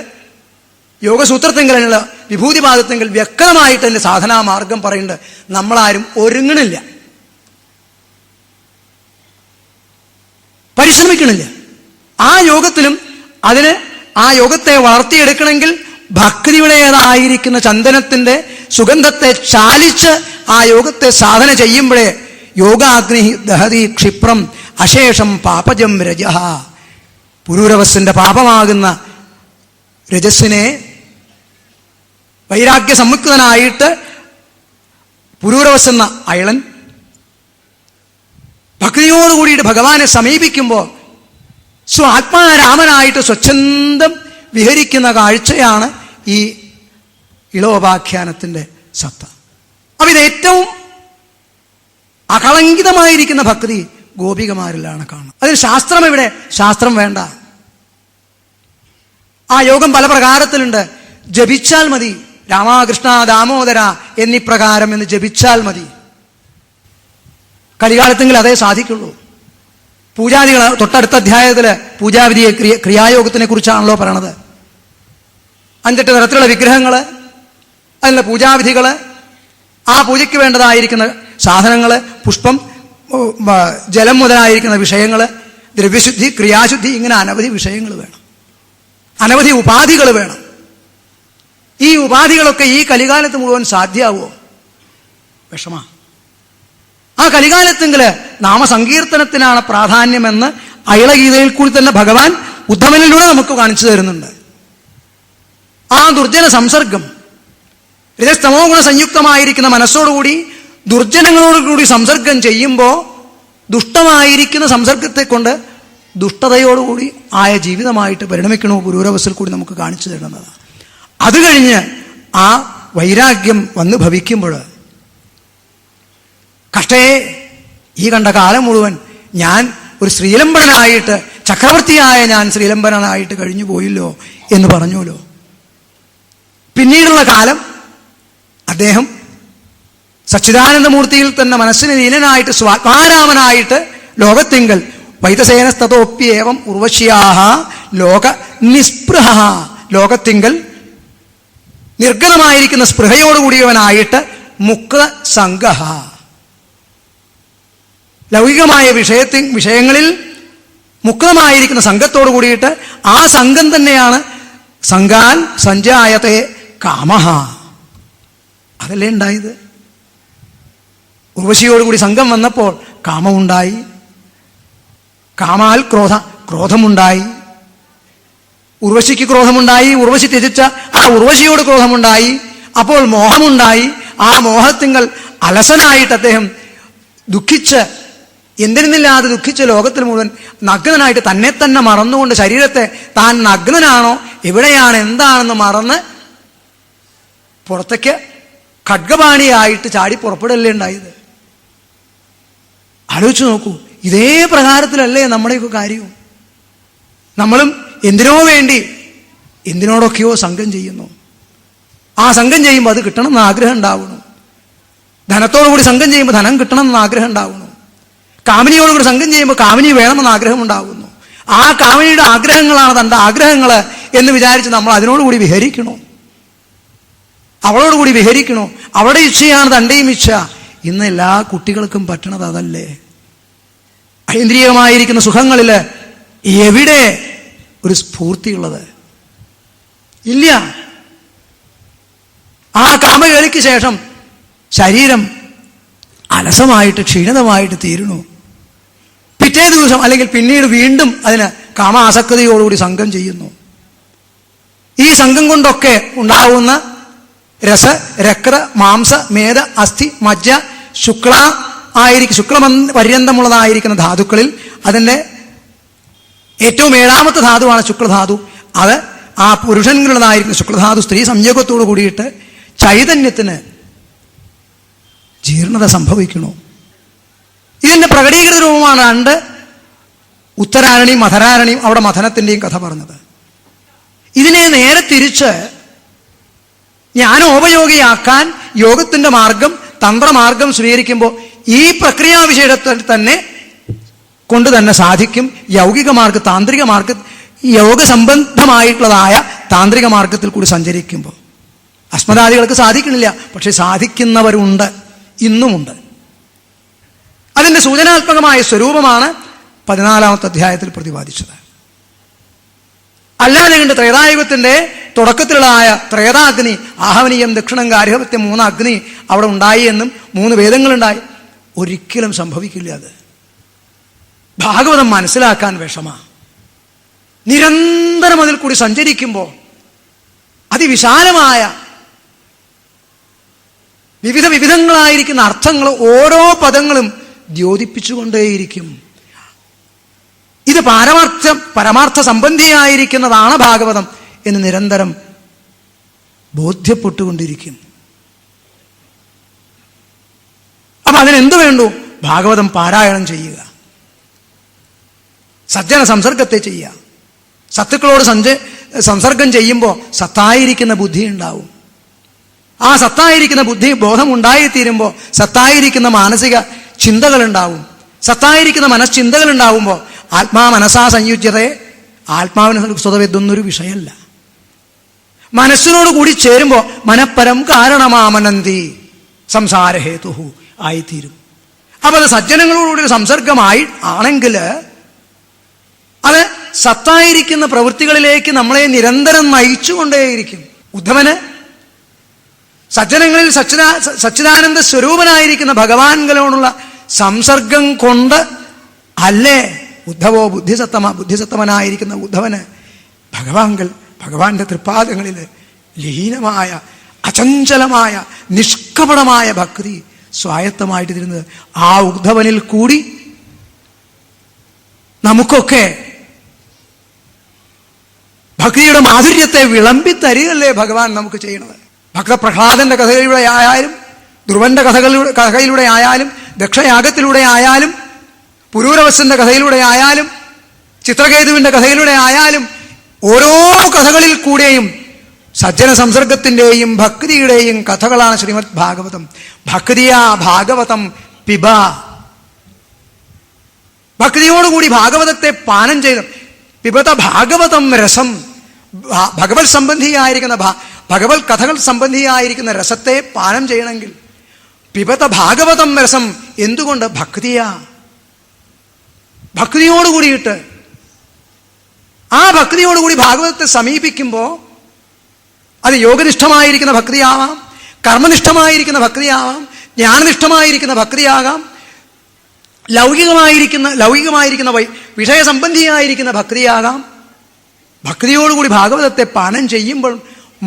യോഗസൂത്രത്തെങ്കിലുള്ള വിഭൂതിപാദത്തെങ്കിൽ വ്യക്തമായിട്ട് അതിൻ്റെ സാധനാ മാർഗം പറയുന്നുണ്ട്. നമ്മളാരും ഒരുങ്ങണില്ല, പരിശ്രമിക്കണില്ല. ആ യോഗത്തിലും അതിന് ആ യോഗത്തെ വളർത്തിയെടുക്കണമെങ്കിൽ ഭക്തിയുടേതായിരിക്കുന്ന ചന്ദനത്തിന്റെ സുഗന്ധത്തെ ചാലിച്ച് ആ യോഗത്തെ സാധന ചെയ്യുമ്പോഴേ യോഗാഗ്നി ദഹതി ക്ഷിപ്രം അശേഷം പാപജം രജഃ. പുരൂരവസിന്റെ പാപമാകുന്ന രജസ്സിനെ വൈരാഗ്യ സംയുക്തനായിട്ട് പുരൂരവസ് എന്ന അയളൻ ഭക്തിയോടുകൂടിയിട്ട് ഭഗവാനെ സമീപിക്കുമ്പോൾ ആത്മാരാമനായിട്ട് സ്വച്ഛന്തം വിഹരിക്കുന്ന കാഴ്ചയാണ് ഈ ഇളോപാഖ്യാനത്തിന്റെ സത്ത. അപ്പൊ ഇത് ഏറ്റവും അകളങ്കിതമായിരിക്കുന്ന ഭക്തി ഗോപികമാരിലാണ് കാണുന്നത്. അതിന് ശാസ്ത്രം എവിടെ? ശാസ്ത്രം വേണ്ട. ആ യോഗം പല പ്രകാരത്തിലുണ്ട്. ജപിച്ചാൽ മതി. രാമകൃഷ്ണ ദാമോദര എന്നിപ്രകാരം എന്ന് ജപിച്ചാൽ മതി. കലികാലത്തെങ്കിൽ അതേ സാധിക്കുള്ളൂ. പൂജാദികൾ തൊട്ടടുത്ത അധ്യായത്തില് പൂജാവിധിയെ ക്രിയായോഗത്തിനെ കുറിച്ചാണല്ലോ പറയണത്. 5-8 തരത്തിലുള്ള വിഗ്രഹങ്ങള്, അതിനുള്ള പൂജാവിധികള്, ആ പൂജയ്ക്ക് വേണ്ടതായിരിക്കുന്ന സാധനങ്ങള്, പുഷ്പം, ജലം മുതലായിരിക്കുന്ന വിഷയങ്ങള്, ദ്രവ്യശുദ്ധി, ക്രിയാശുദ്ധി, ഇങ്ങനെ അനവധി വിഷയങ്ങൾ വേണം, അനവധി ഉപാധികൾ വേണം. ഈ ഉപാധികളൊക്കെ ഈ കലികാലത്ത് മുഴുവൻ സാധ്യമാവോ? വിഷമാ. ആ കലികാലത്തെങ്കില് നാമസങ്കീർത്തനത്തിനാണ് പ്രാധാന്യമെന്ന് അയളഗീതയിൽ കൂടി തന്നെ ഭഗവാൻ ഉദ്ധവനിലൂടെ നമുക്ക് കാണിച്ചു തരുന്നുണ്ട്. ആ ദുർജന സംസർഗം, രജസ്തമോ ഗുണ സംയുക്തമായിരിക്കുന്ന മനസ്സോടുകൂടി ദുർജനങ്ങളോടുകൂടി സംസർഗം ചെയ്യുമ്പോൾ ദുഷ്ടമായിരിക്കുന്ന സംസർഗത്തെ കൊണ്ട് ദുഷ്ടതയോടുകൂടി ആയ ജീവിതമായിട്ട് പരിണമിക്കണോ പുരൂരവസിൽ കൂടി നമുക്ക് കാണിച്ചു തരുന്നത്. അത് കഴിഞ്ഞ് ആ വൈരാഗ്യം വന്ന് ഭവിക്കുമ്പോൾ കഷ്ടേ, ഈ കണ്ട കാലം മുഴുവൻ ഞാൻ ഒരു ശ്രീലംബനായിട്ട്, ചക്രവർത്തിയായ ഞാൻ ശ്രീലംബനായിട്ട് കഴിഞ്ഞു പോയില്ലോ എന്ന് പറഞ്ഞുല്ലോ. പിന്നീടുള്ള കാലം അദ്ദേഹം സച്ചിദാനന്ദമൂർത്തിയിൽ തന്നെ മനസ്സിന് ലീനനായിട്ട് സ്വാത്മാരാമനായിട്ട് ലോകത്തിങ്കൽ വൈതസേനസ്തോപ്യേവം ഉർവശ്യാഹ ലോക നിസ്പൃഹ, ലോകത്തിങ്കൽ നിർഗതമായിരിക്കുന്ന സ്പൃഹയോടുകൂടിയവനായിട്ട് മുക്ത സംഘഹ, ലൗകികമായ വിഷയങ്ങളിൽ മുക്തമായിരിക്കുന്ന സംഘത്തോടു കൂടിയിട്ട് ആ സംഘം തന്നെയാണ് സംഘാൻ സഞ്ജായത്തെ കാമഹ. അതല്ലേ ഉണ്ടായത്. ഉർവശിയോടുകൂടി സംഘം വന്നപ്പോൾ കാമമുണ്ടായി, കാമാൽ ക്രോധമുണ്ടായി, ഉർവശിക്ക് ക്രോധമുണ്ടായി, ഉർവശി ത്യജിച്ച ആ ഉർവശിയോട് ക്രോധമുണ്ടായി, അപ്പോൾ മോഹമുണ്ടായി. ആ മോഹത്തിങ്കൽ അലസനായിട്ട് അദ്ദേഹം ദുഃഖിച്ച്, എന്തിനില്ലാതെ ദുഃഖിച്ച് ലോകത്തിൽ മുഴുവൻ നഗ്നനായിട്ട് തന്നെ തന്നെ മറന്നുകൊണ്ട് ശരീരത്തെ താൻ നഗ്നനാണോ എവിടെയാണ് എന്താണെന്ന് മറന്ന് പുറത്തേക്ക് ഖഡ്ഗപാണിയായിട്ട് ചാടി പുറപ്പെടല്ലേ ഉണ്ടായത്. ആലോചിച്ച് നോക്കൂ. ഇതേ പ്രകാരത്തിലല്ലേ നമ്മുടെയൊക്കെ കാര്യവും. നമ്മളും എന്തിനോ വേണ്ടി എന്തിനോടൊക്കെയോ സംഘം ചെയ്യുന്നു. ആ സംഘം ചെയ്യുമ്പോൾ അത് കിട്ടണമെന്ന് ആഗ്രഹം ഉണ്ടാവുന്നു. ധനത്തോടുകൂടി സംഘം ചെയ്യുമ്പോൾ ധനം കിട്ടണമെന്ന് ആഗ്രഹം ഉണ്ടാവുന്നു. കാമിനിയോടുകൂടി സംഘം ചെയ്യുമ്പോൾ കാമിനി വേണമെന്ന് ആഗ്രഹം ഉണ്ടാവുന്നു. ആ കാമിനിയുടെ ആഗ്രഹങ്ങളാണ് തൻ്റെ ആഗ്രഹങ്ങൾ എന്ന് വിചാരിച്ച് നമ്മൾ അതിനോടുകൂടി വിഹരിക്കണോ? അവളോടുകൂടി വിഹരിക്കണോ? അവളുടെ ഇച്ഛയാണ് തൻ്റെയും ഇച്ഛ. ഇന്ന് എല്ലാ കുട്ടികൾക്കും പറ്റണത് അതല്ലേ? ഐന്ദ്രിയമായിരിക്കുന്ന സുഖങ്ങളിൽ എവിടെ ഒരു സ്ഫൂർത്തിയുള്ളത്? ഇല്ല. ആ കാമകേളിക്ക് ശേഷം ശരീരം അലസമായിട്ട് ക്ഷീണിതമായിട്ട് തീരുന്നു. പിറ്റേ ദിവസം അല്ലെങ്കിൽ പിന്നീട് വീണ്ടും അതിന് കാമാസക്തിയോടുകൂടി സംഘം ചെയ്യുന്നു. ഈ സംഘം കൊണ്ടൊക്കെ ഉണ്ടാവുന്ന രസ, രക്ത, മാംസ, മേധ, അസ്ഥി, മജ്ജ, ശുക്ലപര്യന്തമുള്ളതായിരിക്കുന്ന ധാതുക്കളിൽ അതിൻ്റെ ഏറ്റവും 7ാമത്തെ ധാതുവാണ് ശുക്ലധാതു. അത് ആ പുരുഷനുള്ളതായിരിക്കുന്ന ശുക്ലധാതു സ്ത്രീ സംയോഗത്തോടു കൂടിയിട്ട് ചൈതന്യത്തിന് ജീർണത സംഭവിക്കണു. ഇതിൻ്റെ പ്രകടീകൃത രൂപമാണ് 2 ഉത്തരാരണിയും മഥരാരണിയും അവിടെ മഥനത്തിൻ്റെയും കഥ പറഞ്ഞത്. ഇതിനെ നേരെ തിരിച്ച് ജ്ഞാനോപയോഗിയാക്കാൻ യോഗത്തിൻ്റെ മാർഗം, തന്ത്രമാർഗം സ്വീകരിക്കുമ്പോൾ ഈ പ്രക്രിയാവിശേഷത്തിൽ തന്നെ കൊണ്ട് തന്നെ സാധിക്കും. യൗകിക മാർഗ, താന്ത്രിക മാർഗ, യോഗസംബന്ധമായിട്ടുള്ളതായ താന്ത്രിക മാർഗത്തിൽ കൂടി സഞ്ചരിക്കുമ്പോൾ അസ്മദാദികൾക്ക് സാധിക്കണില്ല. പക്ഷെ സാധിക്കുന്നവരുണ്ട്, ഇന്നുമുണ്ട്. അതിൻ്റെ സൂചനാത്മകമായ സ്വരൂപമാണ് 14ാമത്തെ അധ്യായത്തിൽ പ്രതിപാദിച്ചത്. അല്ലാതെ കണ്ട് ത്രേതായുഗത്തിൻ്റെ തുടക്കത്തിലുള്ളതായ ത്രേതാഗ്നി, ആഹവനീയം, ദക്ഷിണം, ഗാർഹപത്യം 3 അഗ്നി അവിടെ ഉണ്ടായി എന്നും 3 വേദങ്ങളുണ്ടായി. ഒരിക്കലും സംഭവിക്കില്ല. അത് ഭാഗവതം മനസ്സിലാക്കാൻ വിഷമ. നിരന്തരം അതിൽ കൂടി സഞ്ചരിക്കുമ്പോൾ അതിവിശാലമായ വിവിധങ്ങളായിരിക്കുന്ന അർത്ഥങ്ങൾ ഓരോ പദങ്ങളും ദ്യോതിപ്പിച്ചുകൊണ്ടേയിരിക്കും. ഇത് പരമാർത്ഥ സംബന്ധിയായിരിക്കുന്നതാണ് ഭാഗവതം എന്ന് നിരന്തരം ബോധ്യപ്പെട്ടുകൊണ്ടിരിക്കും. അപ്പൊ അതിനെന്തു വേണ്ടു? ഭാഗവതം പാരായണം ചെയ്യുക, സജ്ജന സംസർഗത്തെ ചെയ്യുക. സത്തുക്കളോട് സംസർഗം ചെയ്യുമ്പോൾ സത്തായിരിക്കുന്ന ബുദ്ധി ഉണ്ടാവും. ആ സത്തായിരിക്കുന്ന ബുദ്ധി ബോധം ഉണ്ടായിത്തീരുമ്പോൾ സത്തായിരിക്കുന്ന മാനസിക ചിന്തകളുണ്ടാവും. സത്തായിരിക്കുന്ന മനശ്ചിന്തകൾ ഉണ്ടാവുമ്പോൾ ആത്മാ മനസാ സംയുജ്യതയെ, ആത്മാവിന് സ്വതവേ ഇതൊന്നൊരു വിഷയമല്ല. മനസ്സിനോട് കൂടി ചേരുമ്പോൾ മനഃപരം കാരണമാമനന്തി സംസാരഹേതു ആയിത്തീരും. അപ്പൊ അത് സജ്ജനങ്ങളോടുകൂടി സംസർഗമായി ആണെങ്കിൽ അത് സത്തായിരിക്കുന്ന പ്രവൃത്തികളിലേക്ക് നമ്മളെ നിരന്തരം നയിച്ചുകൊണ്ടേയിരിക്കും. ഉദ്ധവന് സജ്ജനങ്ങളിൽ സച്ചിദാനന്ദ സ്വരൂപനായിരിക്കുന്ന ഭഗവാൻകളോടുള്ള സംസർഗം കൊണ്ട് അല്ലേ ഉദ്ധവോ ബുദ്ധിസത്തമനായിരിക്കുന്ന ഉദ്ധവന് ഭഗവാന്റെ തൃപ്പാദങ്ങളിൽ ലീനമായ അചഞ്ചലമായ നിഷ്കപടമായ ഭക്തി സ്വായത്തമായിട്ട് തരുന്നത്. ആ ഉദ്ധവനിൽ കൂടി നമുക്കൊക്കെ ഭക്തിയുടെ മാധുര്യത്തെ വിളമ്പിത്തരികല്ലേ ഭഗവാൻ നമുക്ക് ചെയ്യണത്. ഭക്തപ്രഹ്ലാദന്റെ കഥയിലൂടെ ആയാലും, ധ്രുവന്റെ കഥയിലൂടെ ആയാലും, ദക്ഷയാഗത്തിലൂടെ ആയാലും, പുരൂരവസന്റെ കഥയിലൂടെ ആയാലും, ചിത്രകേതുവിന്റെ കഥയിലൂടെ ആയാലും, ഓരോ കഥകളിൽ കൂടെയും സജ്ജന സംസർഗത്തിൻ്റെയും ഭക്തിയുടെയും കഥകളാണ് ശ്രീമദ് ഭാഗവതം. ഭക്തിയാ ഭാഗവതം പിബ. ഭക്തിയോടുകൂടി ഭാഗവതത്തെ പാനം ചെയ്ത് പിബത ഭാഗവതം രസം. ഭഗവത് സംബന്ധിയായിരിക്കുന്ന ഭഗവത് കഥകൾ സംബന്ധിയായിരിക്കുന്ന രസത്തെ പാനം ചെയ്യണമെങ്കിൽ പിബത ഭാഗവതം രസം. എന്തുകൊണ്ട്? ഭക്തിയാ. ഭക്തിയോടുകൂടിയിട്ട് ആ ഭക്തിയോടുകൂടി ഭാഗവതത്തെ സമീപിക്കുമ്പോൾ അത് യോഗനിഷ്ഠമായിരിക്കുന്ന ഭക്തിയാവാം, കർമ്മനിഷ്ഠമായിരിക്കുന്ന ഭക്തിയാവാം, ജ്ഞാനനിഷ്ഠമായിരിക്കുന്ന ഭക്തിയാകാം, ലൗകികമായിരിക്കുന്ന വിഷയസംബന്ധിയായിരിക്കുന്ന ഭക്തിയാകാം. ഭക്തിയോടുകൂടി ഭാഗവതത്തെ പാനം ചെയ്യുമ്പോൾ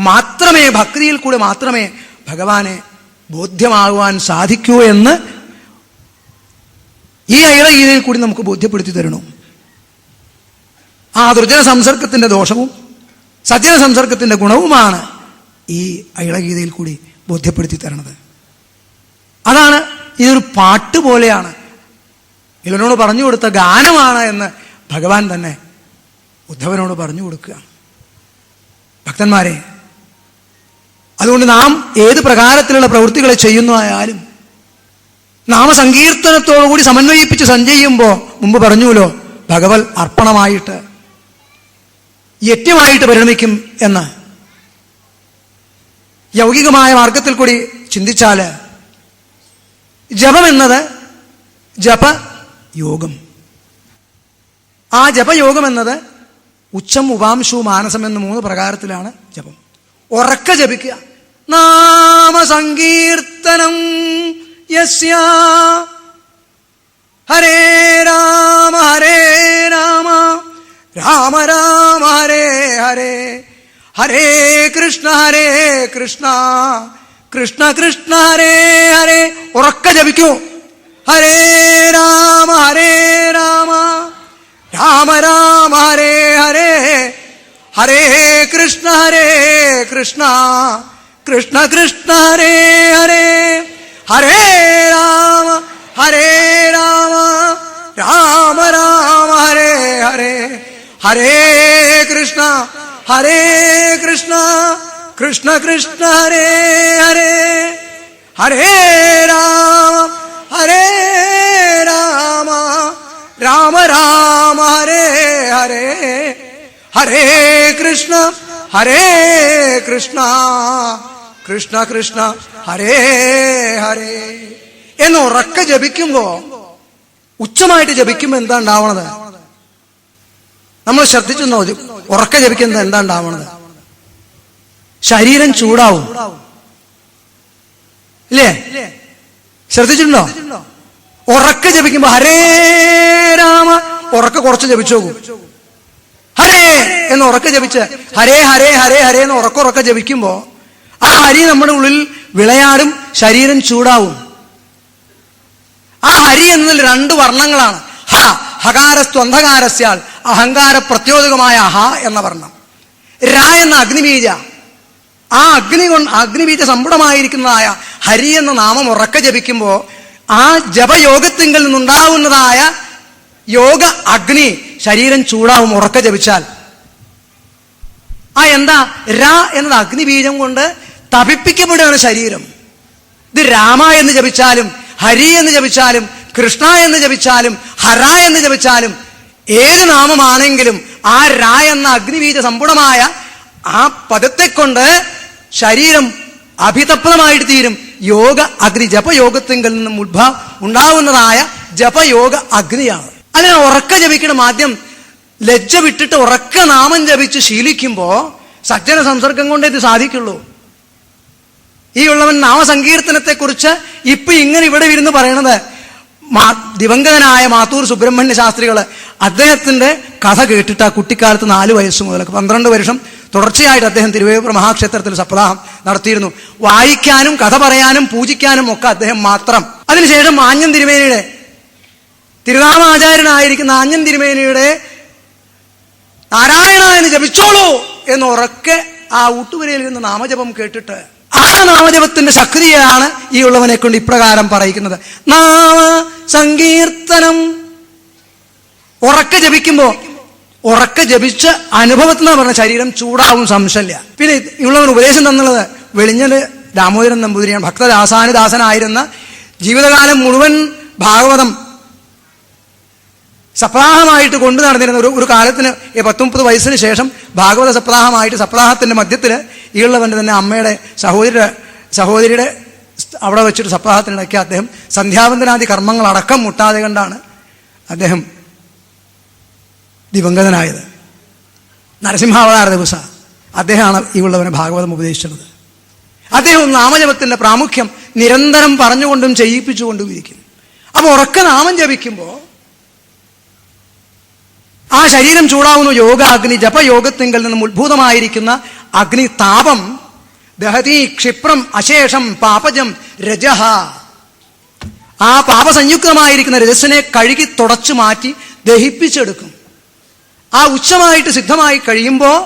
മാത്രമേ, ഭക്തിയിൽ കൂടി മാത്രമേ ഭഗവാനെ ബോധ്യമാകുവാൻ സാധിക്കൂ എന്ന് ഈ ഐളഗീതയിൽ കൂടി നമുക്ക് ബോധ്യപ്പെടുത്തി തരണം. ആ ദുർജന സംസർഗത്തിൻ്റെ ദോഷവും സജ്ജന സംസർഗത്തിൻ്റെ ഗുണവുമാണ് ഈ ഐളഗീതയിൽ കൂടി ബോധ്യപ്പെടുത്തി തരണത്. അതാണ്, ഇതൊരു പാട്ട് പോലെയാണ്, ഇവനോട് പറഞ്ഞു കൊടുത്ത ഗാനമാണ് എന്ന് ഭഗവാൻ തന്നെ ഉദ്ധവനോട് പറഞ്ഞു കൊടുക്കുക. ഭക്തന്മാരെ, അതുകൊണ്ട് നാം ഏത് പ്രകാരത്തിലുള്ള പ്രവൃത്തികളെ ചെയ്യുന്നതായാലും നാമസങ്കീർത്തനത്തോടുകൂടി സമന്വയിപ്പിച്ച് സഞ്ചരിക്കുമ്പോൾ, മുമ്പ് പറഞ്ഞുല്ലോ, ഭഗവത് അർപ്പണമായിട്ട് യജ്ഞമായിട്ട് പരിണമിക്കും എന്ന്. യൗകികമായ മാർഗത്തിൽ കൂടി ചിന്തിച്ചാൽ ജപം എന്നത് ജപയോഗം. ആ ജപയോഗം എന്നത് ഉച്ചം, ഉപാംശു, മാനസം എന്ന് 3 പ്രകാരത്തിലാണ് ജപം. ഉറക്ക ജപിക്കുക. നാമസങ്കീർത്തനം യസ്യ ഹരേ രാമ ഹരേ രാമ രാമ രാമ ഹരേ ഹരേ ഹരേ കൃഷ്ണ കൃഷ്ണ കൃഷ്ണ ഹരേ ഹരേ. ഉറക്ക ജപിക്കൂ. ഹരേ രാമ രാമ രാമ ഹരേ ഹരേ ഹരേ കൃഷ്ണ കൃഷ്ണ കൃഷ്ണ ഹരേ ഹരേ ഹരേ രാമ രാമ രാമ ഹരേ ഹരേ ഹരേ കൃഷ്ണ കൃഷ്ണ കൃഷ്ണ ഹരേ ഹരേ ഹരേ രാമ രാമ രാമ ഹരേ ഹരേ ഹരേ കൃഷ്ണ കൃഷ്ണ കൃഷ്ണ ഹരേ ഹരേ എന്ന് ഉറക്കെ ജപിക്കുമ്പോ, ഉച്ചമായിട്ട് ജപിക്കുമ്പോ എന്താ ഉണ്ടാവണത്? നമ്മൾ ശ്രദ്ധിച്ചെന്നോ? ഉറക്കെ ജപിക്കുന്നത് എന്താ ഉണ്ടാവണത്? ശരീരം ചൂടാവും, ഇല്ലേ? ശ്രദ്ധിച്ചിട്ടുണ്ടോ? ഉറക്കെ ജപിക്കുമ്പോ ഹരേ രാമ, ഉറക്കെ കുറച്ച് ജപിച്ചു നോക്കൂ. ഹരേ എന്ന് ഉറക്കെ ജപിച്ച് ഹരേ ഹരേ ഹരേ ഹരേ എന്ന് ഉറക്കെ ജപിക്കുമ്പോ ആ ഹരി നമ്മുടെ ഉള്ളിൽ വിളയാടും, ശരീരം ചൂടാവും. ആ ഹരി എന്നതിൽ 2 വർണ്ണങ്ങളാണ്. ഹ ഹകാരസ്തു അന്ധകാരസ്യാൽ, അഹങ്കാര പ്രത്യോദകമായ ഹ എന്ന വർണ്ണം. രാ എന്ന അഗ്നിബീജ, ആ അഗ്നിബീജ സമ്പുടമായിരിക്കുന്നതായ ഹരി എന്ന നാമം ഉറക്കെ ജപിക്കുമ്പോ ആ ജപയോഗത്തിങ്കിൽ നിന്നുണ്ടാവുന്നതായ യോഗ അഗ്നി ശരീരം ചൂടാവും ഉറക്കെ ജപിച്ചാൽ. ആ എന്താ? രാ എന്നത് അഗ്നിബീജം കൊണ്ട് തപിപ്പിക്കപ്പെടുകയാണ് ശരീരം. ഇത് രാമ എന്ന് ജപിച്ചാലും ഹരി എന്ന് ജപിച്ചാലും കൃഷ്ണ എന്ന് ജപിച്ചാലും ഹര എന്ന് ജപിച്ചാലും ഏത് നാമമാണെങ്കിലും ആ രാ എന്ന അഗ്നിബീജ സമ്പുടമായ ആ പദത്തെ കൊണ്ട് ശരീരം അഭിതപ്തമായിട്ട് തീരും. യോഗ അഗ്നി, ജപയോഗത്തിങ്കിൽ നിന്നും ഉണ്ടാവുന്നതായ ജപയോഗ അഗ്നിയാണ്. അതിനെ ഉറക്ക ജപിക്കണം. ആദ്യം ലജ്ജ വിട്ടിട്ട് ഉറക്ക നാമം ജപിച്ച് ശീലിക്കുമ്പോ സജ്ജന സംസർഗം കൊണ്ടേ ഇത് സാധിക്കുള്ളൂ. ഈ ഉള്ളവൻ നാമസങ്കീർത്തനത്തെ കുറിച്ച് ഇപ്പൊ ഇങ്ങനെ ഇവിടെ ഇരുന്ന് പറയണത് ദിവംഗതനായ മാത്തൂർ സുബ്രഹ്മണ്യ ശാസ്ത്രികള് അദ്ദേഹത്തിന്റെ കഥ കേട്ടിട്ട് ആ കുട്ടിക്കാലത്ത് 4 വയസ്സ് മുതൽ 12 വർഷം തുടർച്ചയായിട്ട് അദ്ദേഹം തിരുവേപ്പുറ മഹാക്ഷേത്രത്തിൽ സപ്താഹം നടത്തിയിരുന്നു. വായിക്കാനും കഥ പറയാനും പൂജിക്കാനും ഒക്കെ അദ്ദേഹം മാത്രം. അതിനുശേഷം ആഞ്ഞൻ തിരുമേനിയുടെ, തിരുനാമാചാര്യനായിരിക്കുന്ന ആഞ്ഞൻ തിരുമേനിയുടെ നാരായണ എന്ന് ജപിച്ചോളൂ എന്ന് ഉറക്കെ ആ ഊട്ടുപുരയിൽ നിന്ന് നാമജപം കേട്ടിട്ട് ആ നാമജപത്തിന്റെ ശക്തിയാണ് ഈ ഉള്ളവനെ കൊണ്ട് ഇപ്രകാരം പറയിക്കുന്നത്. നാമ സങ്കീർത്തനം ഉറക്കെ ജപിക്കുമ്പോ, ഉറക്കെ ജപിച്ച് അനുഭവത്തിൽ നിന്ന് പറഞ്ഞ ശരീരം ചൂടാവും, സംശയമില്ല. പിന്നെ ഉള്ളവൻ ഉപദേശം തന്നുള്ളത് വെളിഞ്ഞല് ദാമോദരൻ നമ്പൂതിരിയാണ്. ഭക്തദാസാനുദാസനായിരുന്ന ജീവിതകാലം മുഴുവൻ ഭാഗവതം സപ്താഹമായിട്ട് കൊണ്ടു നടന്നിരുന്ന ഒരു കാലത്തിന് 19-30 വയസ്സിന് ശേഷം ഭാഗവത സപ്താഹമായിട്ട്, സപ്താഹത്തിന്റെ മധ്യത്തിൽ ഈ ഉള്ളവന്റെ തന്നെ അമ്മയുടെ സഹോദരിയുടെ അവിടെ വെച്ചിട്ട് സപ്താഹത്തിനിടയ്ക്ക് അദ്ദേഹം സന്ധ്യാവന്തനാദി കർമ്മങ്ങൾ അടക്കം മുട്ടാതെ കണ്ടാണ് അദ്ദേഹം ദിവംഗതനായത്. നരസിംഹാവതാര ദിവസം അദ്ദേഹമാണ് ഈ ഉള്ളവനെ ഭാഗവതം ഉപദേശിച്ചത്. അദ്ദേഹം നാമജപത്തിന്റെ പ്രാമുഖ്യം നിരന്തരം പറഞ്ഞുകൊണ്ടും ചെയ്യിപ്പിച്ചുകൊണ്ടും ഇരിക്കുന്നു. അപ്പൊ ഉറക്ക നാമം ജപിക്കുമ്പോ ആ ശരീരം ചൂടാവുന്ന യോഗാഗ്നി, ജപയോഗത്തിങ്കിൽ നിന്നും ഉത്ഭൂതമായിരിക്കുന്ന അഗ്നി താപം ദഹതി ക്ഷിപ്രം അശേഷം പാപജം രജഹ, ആ പാപസംയുക്തമായിരിക്കുന്ന രജസ്സിനെ കഴുകി തുടച്ചു മാറ്റി ദഹിപ്പിച്ചെടുക്കും. ആ ഉച്ചമായിട്ട് സിദ്ധമായി കഴിയുമ്പോൾ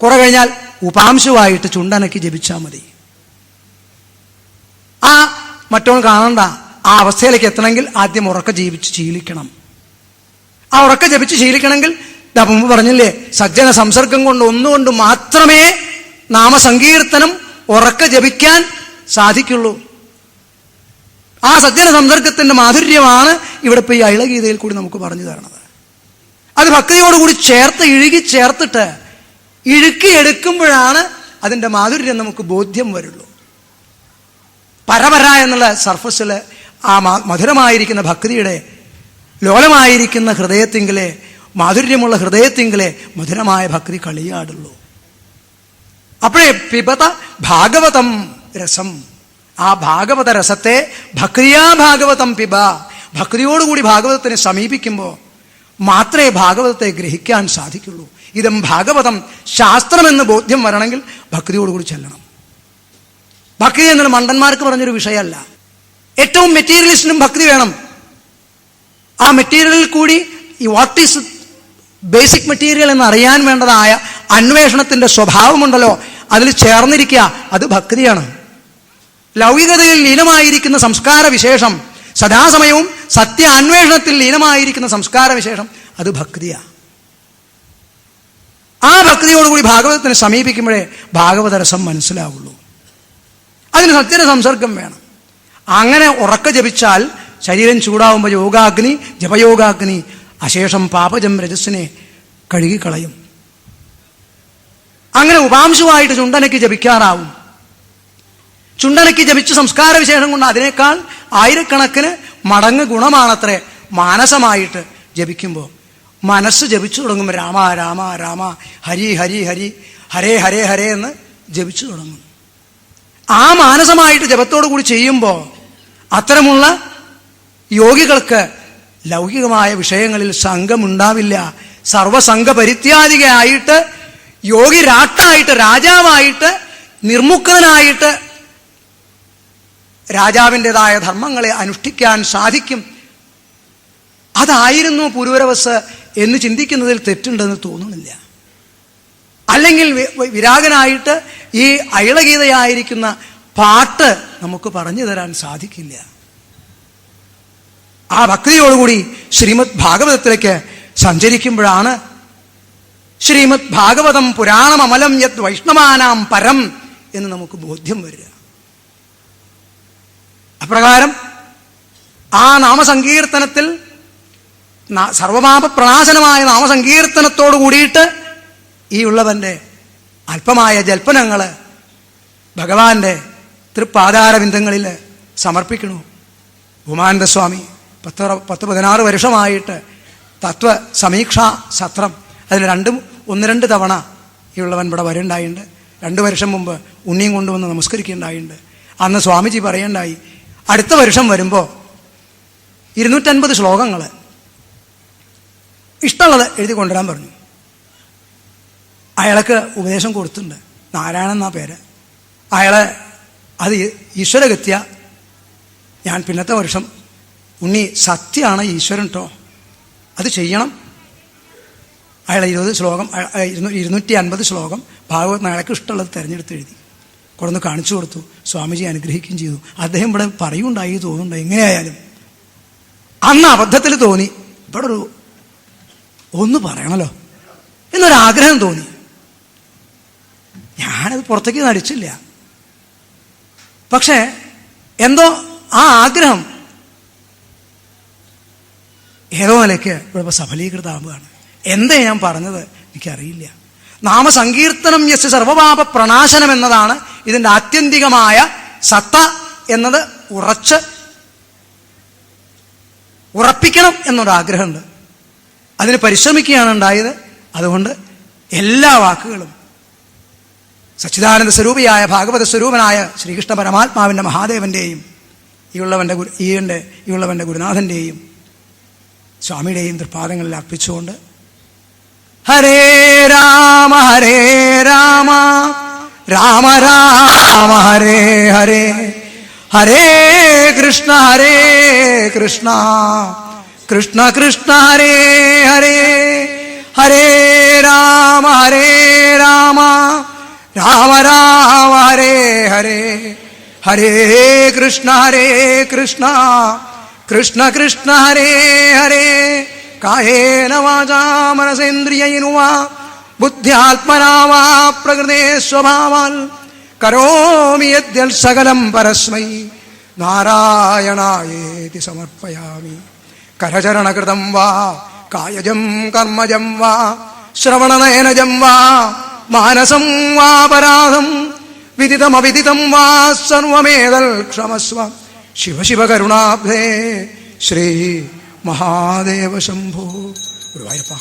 കുറെ കഴിഞ്ഞാൽ ഉപാംശുവായിട്ട് ചുണ്ടനക്കി ജപിച്ചാൽ മതി. മറ്റവൻ കാണണ്ട. ആ അവസ്ഥയിലേക്ക് എത്തണമെങ്കിൽ ആദ്യം ഉറക്ക ജീവിച്ച് ശീലിക്കണം. ആ ഉറക്ക ജപിച്ച് ശീലിക്കണമെങ്കിൽ മുമ്പ് പറഞ്ഞില്ലേ, സജ്ജന സംസർഗം കൊണ്ട് ഒന്നുകൊണ്ട് മാത്രമേ നാമസങ്കീർത്തനം ഉറക്ക ജപിക്കാൻ സാധിക്കുള്ളൂ. ആ സജ്ജന സംസർഗത്തിന്റെ മാധുര്യമാണ് ഇവിടെ ഇപ്പൊ ഈ അയിളഗീതയിൽ കൂടി നമുക്ക് പറഞ്ഞു തരണത്. അത് ഭക്തിയോടുകൂടി ഇഴുകി ചേർത്തിട്ട് ഇഴുക്കിയെടുക്കുമ്പോഴാണ് അതിന്റെ മാധുര്യം നമുക്ക് ബോധ്യം വരുള്ളൂ. പരപര എന്നുള്ള സർഫസിൽ ആ മധുരമായിരിക്കുന്ന ഭക്തിയുടെ ലോലമായിരിക്കുന്ന ഹൃദയത്തിങ്കിലെ, മാധുര്യമുള്ള ഹൃദയത്തിങ്കിലെ മധുരമായ ഭക്തി കളിയാടുള്ളൂ. അപ്പോഴേ പിബത ഭാഗവതം രസം, ആ ഭാഗവത രസത്തെ ഭക്തിയാ ഭാഗവതം പിബ, ഭക്തിയോടുകൂടി ഭാഗവതത്തിനെ സമീപിക്കുമ്പോൾ മാത്രമേ ഭാഗവതത്തെ ഗ്രഹിക്കാൻ സാധിക്കുള്ളൂ. ഇതം ഭാഗവതം ശാസ്ത്രമെന്ന് ബോധ്യം വരണമെങ്കിൽ ഭക്തിയോടുകൂടി ചെല്ലണം. ഭക്തി എന്നുള്ള മണ്ടന്മാർക്ക് പറഞ്ഞൊരു വിഷയമല്ല. ഏറ്റവും മെറ്റീരിയലിസ്റ്റിനും ഭക്തി വേണം. ആ മെറ്റീരിയലിൽ കൂടി ഈ വാട്ട് ഈസ് ബേസിക് മെറ്റീരിയൽ എന്ന് അറിയാൻ വേണ്ടതായ അന്വേഷണത്തിന്റെ സ്വഭാവമുണ്ടല്ലോ, അതിൽ ചേർന്നിരിക്കുക, അത് ഭക്തിയാണ്. ലൗകികതയിൽ ലീനമായിരിക്കുന്ന സംസ്കാര വിശേഷം, സദാസമയവും സത്യ അന്വേഷണത്തിൽ ലീനമായിരിക്കുന്ന സംസ്കാര വിശേഷം, അത് ഭക്തിയാണ്. ആ ഭക്തിയോടുകൂടി ഭാഗവതത്തിനെ സമീപിക്കുമ്പോഴേ ഭാഗവത രസം മനസ്സിലാവുള്ളൂ. അതിന് സത്യന സംസർഗം വേണം. അങ്ങനെ ഉറക്ക ജപിച്ചാൽ ശരീരം ചൂടാവുമ്പോൾ യോഗാഗ്നി, ജപയോഗാഗ്നി അശേഷം പാപജം രജസ്സിനെ കഴുകിക്കളയും. അങ്ങനെ ഉപാംശുവായിട്ട് ചുണ്ടനയ്ക്ക് ജപിക്കാറാവും. ചുണ്ടനയ്ക്ക് ജപിച്ച സംസ്കാര വിശേഷം കൊണ്ട് അതിനേക്കാൾ ആയിരക്കണക്കിന് മടങ്ങ് ഗുണമാണത്രേ മാനസമായിട്ട് ജപിക്കുമ്പോൾ. മനസ്സ് ജപിച്ചു തുടങ്ങും രാമ രാമ രാമ, ഹരി ഹരി ഹരി, ഹരേ ഹരേ ഹരേ എന്ന് ജപിച്ചു തുടങ്ങും. ആ മാനസമായിട്ട് ജപത്തോടു കൂടി ചെയ്യുമ്പോൾ അത്തരമുള്ള യോഗികൾക്ക് ലൗകികമായ വിഷയങ്ങളിൽ സംഘമുണ്ടാവില്ല. സർവസംഘ പരിത്യാഗിയായിട്ട്, യോഗി രാട്ടായിട്ട്, രാജാവായിട്ട്, നിർമുക്തനായിട്ട് രാജാവിൻ്റെതായ ധർമ്മങ്ങളെ അനുഷ്ഠിക്കാൻ സാധിക്കും. അതായിരുന്നു പുരൂരവസ് എന്ന് ചിന്തിക്കുന്നതിൽ തെറ്റുണ്ടെന്ന് തോന്നുന്നില്ല. അല്ലെങ്കിൽ വിരാഗനായിട്ട് ഈ അയിളഗീതയായിരിക്കുന്ന പാട്ട് നമുക്ക് പറഞ്ഞു തരാൻ സാധിക്കില്ല. ആ ഭക്തിയോടുകൂടി ശ്രീമദ് ഭാഗവതത്തിലേക്ക് സഞ്ചരിക്കുമ്പോഴാണ് ശ്രീമദ് ഭാഗവതം പുരാണമമലം യത് വൈഷ്ണവാനാം പരം എന്ന് നമുക്ക് ബോധ്യം വരിക. അപ്രകാരം ആ നാമസങ്കീർത്തനത്തിൽ സർവപാപ പ്രണാശനമായ നാമസങ്കീർത്തനത്തോടു കൂടിയിട്ട് ഈ ഉള്ളവന്റെ അല്പമായ ജൽപ്പനങ്ങൾ ഭഗവാന്റെ തൃപ്പാദാരബിന്ദങ്ങളിൽ സമർപ്പിക്കണു. ഉമാനന്ദസ്വാമി 10-16 വർഷമായിട്ട് തത്വ സമീക്ഷാ സത്രം, അതിൽ 1-2 തവണ ഈ ഉള്ളവൻ ഇവിടെ വരേണ്ടായിട്ടുണ്ട്. 2 വർഷം മുമ്പ് ഉണ്ണിയും കൊണ്ടുവന്ന് നമസ്കരിക്കേണ്ടായിട്ടുണ്ട്. അന്ന് സ്വാമിജി പറയേണ്ടായി, അടുത്ത വർഷം വരുമ്പോൾ 250 ശ്ലോകങ്ങൾ ഇഷ്ടമുള്ളത് എഴുതി കൊണ്ടുവരാൻ പറഞ്ഞു. അയാൾക്ക് ഉപദേശം കൊടുത്തിട്ടുണ്ട്. നാരായണൻ എന്നാ പേര്. അയാളെ അത് ഈശ്വരഗത്യ ഞാൻ പിന്നത്തെ വർഷം ഉണ്ണി സത്യമാണ് ഈശ്വരൻ കേട്ടോ, അത് ചെയ്യണം. അയാളെ 20 ശ്ലോകം 250 ശ്ലോകം ഭാഗവത് അയാൾക്ക് ഇഷ്ടമുള്ളത് തിരഞ്ഞെടുത്ത് എഴുതി കൊണ്ടൊന്ന് കാണിച്ചു കൊടുത്തു. സ്വാമിജി അനുഗ്രഹിക്കുകയും ചെയ്തു. അദ്ദേഹം ഇവിടെ പറയുണ്ടായി തോന്നുന്നുണ്ട്. എങ്ങനെയായാലും അന്ന് അബദ്ധത്തിൽ തോന്നി, ഇവിടെ ഒന്ന് പറയണല്ലോ എന്നൊരാഗ്രഹം തോന്നി. ഞാനത് പുറത്തേക്ക് നടിച്ചില്ല. പക്ഷേ എന്തോ ആ ആഗ്രഹം ഏതോ നിലയ്ക്ക് ഇവിടെ സഫലീകൃതമാവുകയാണ്. എന്തേ ഞാൻ പറഞ്ഞത് എനിക്കറിയില്ല. നാമസങ്കീർത്തനം യസ് സർവപാപ പ്രണാശനം എന്നതാണ് ഇതിൻ്റെ ആത്യന്തികമായ സത്ത എന്നത് ഉറപ്പിക്കണം എന്നൊരാഗ്രഹമുണ്ട്. അതിന് പരിശ്രമിക്കുകയാണ് ഉണ്ടായത്. അതുകൊണ്ട് എല്ലാ വാക്കുകളും സച്ചിദാനന്ദ സ്വരൂപിയായ ഭാഗവത സ്വരൂപനായ ശ്രീകൃഷ്ണ പരമാത്മാവിൻ്റെ മഹാദേവൻ്റെയും ഈ ഉള്ളവൻ്റെ ഗുരുനാഥൻ്റെയും സ്വാമിയുടെയും തൃപ്പാദങ്ങളിൽ അർപ്പിച്ചുകൊണ്ട് ഹരേ രാമ രാമ രാമ ഹരേ ഹരേ, ഹരേ കൃഷ്ണ കൃഷ്ണ കൃഷ്ണ ഹരേ ഹരേ, ഹരേ രാമ രാമ രാമ ഹരേ ഹരേ, ഹരേ കൃഷ്ണ കൃഷ്ണ കൃഷ്ണ ഹരേ ഹരേ കായേന വാചാ മനസേന്ദ്രിയേന വാ ബുദ്ധ്യാത്മനാ വാ പ്രകൃതേ സ്വഭാവാൽ കരോമി യദ്യൽ സകലം പരസ്മൈ നാരായണായേതി സമർപ്പയാമി. കരചരണകൃതം വാ കായജം കർമ്മജം വാ ശ്രവണനയനജം വാ മാനസം വാപരാധം വിദിതമവിദിതം വാ സർവമേതൽ ക്ഷമസ്വ. ശിവ ശിവ കരുണാബ്ധേ ശ്രീ മഹാദേവ ശംഭോ. ഗുരുവായൂരപ്പ.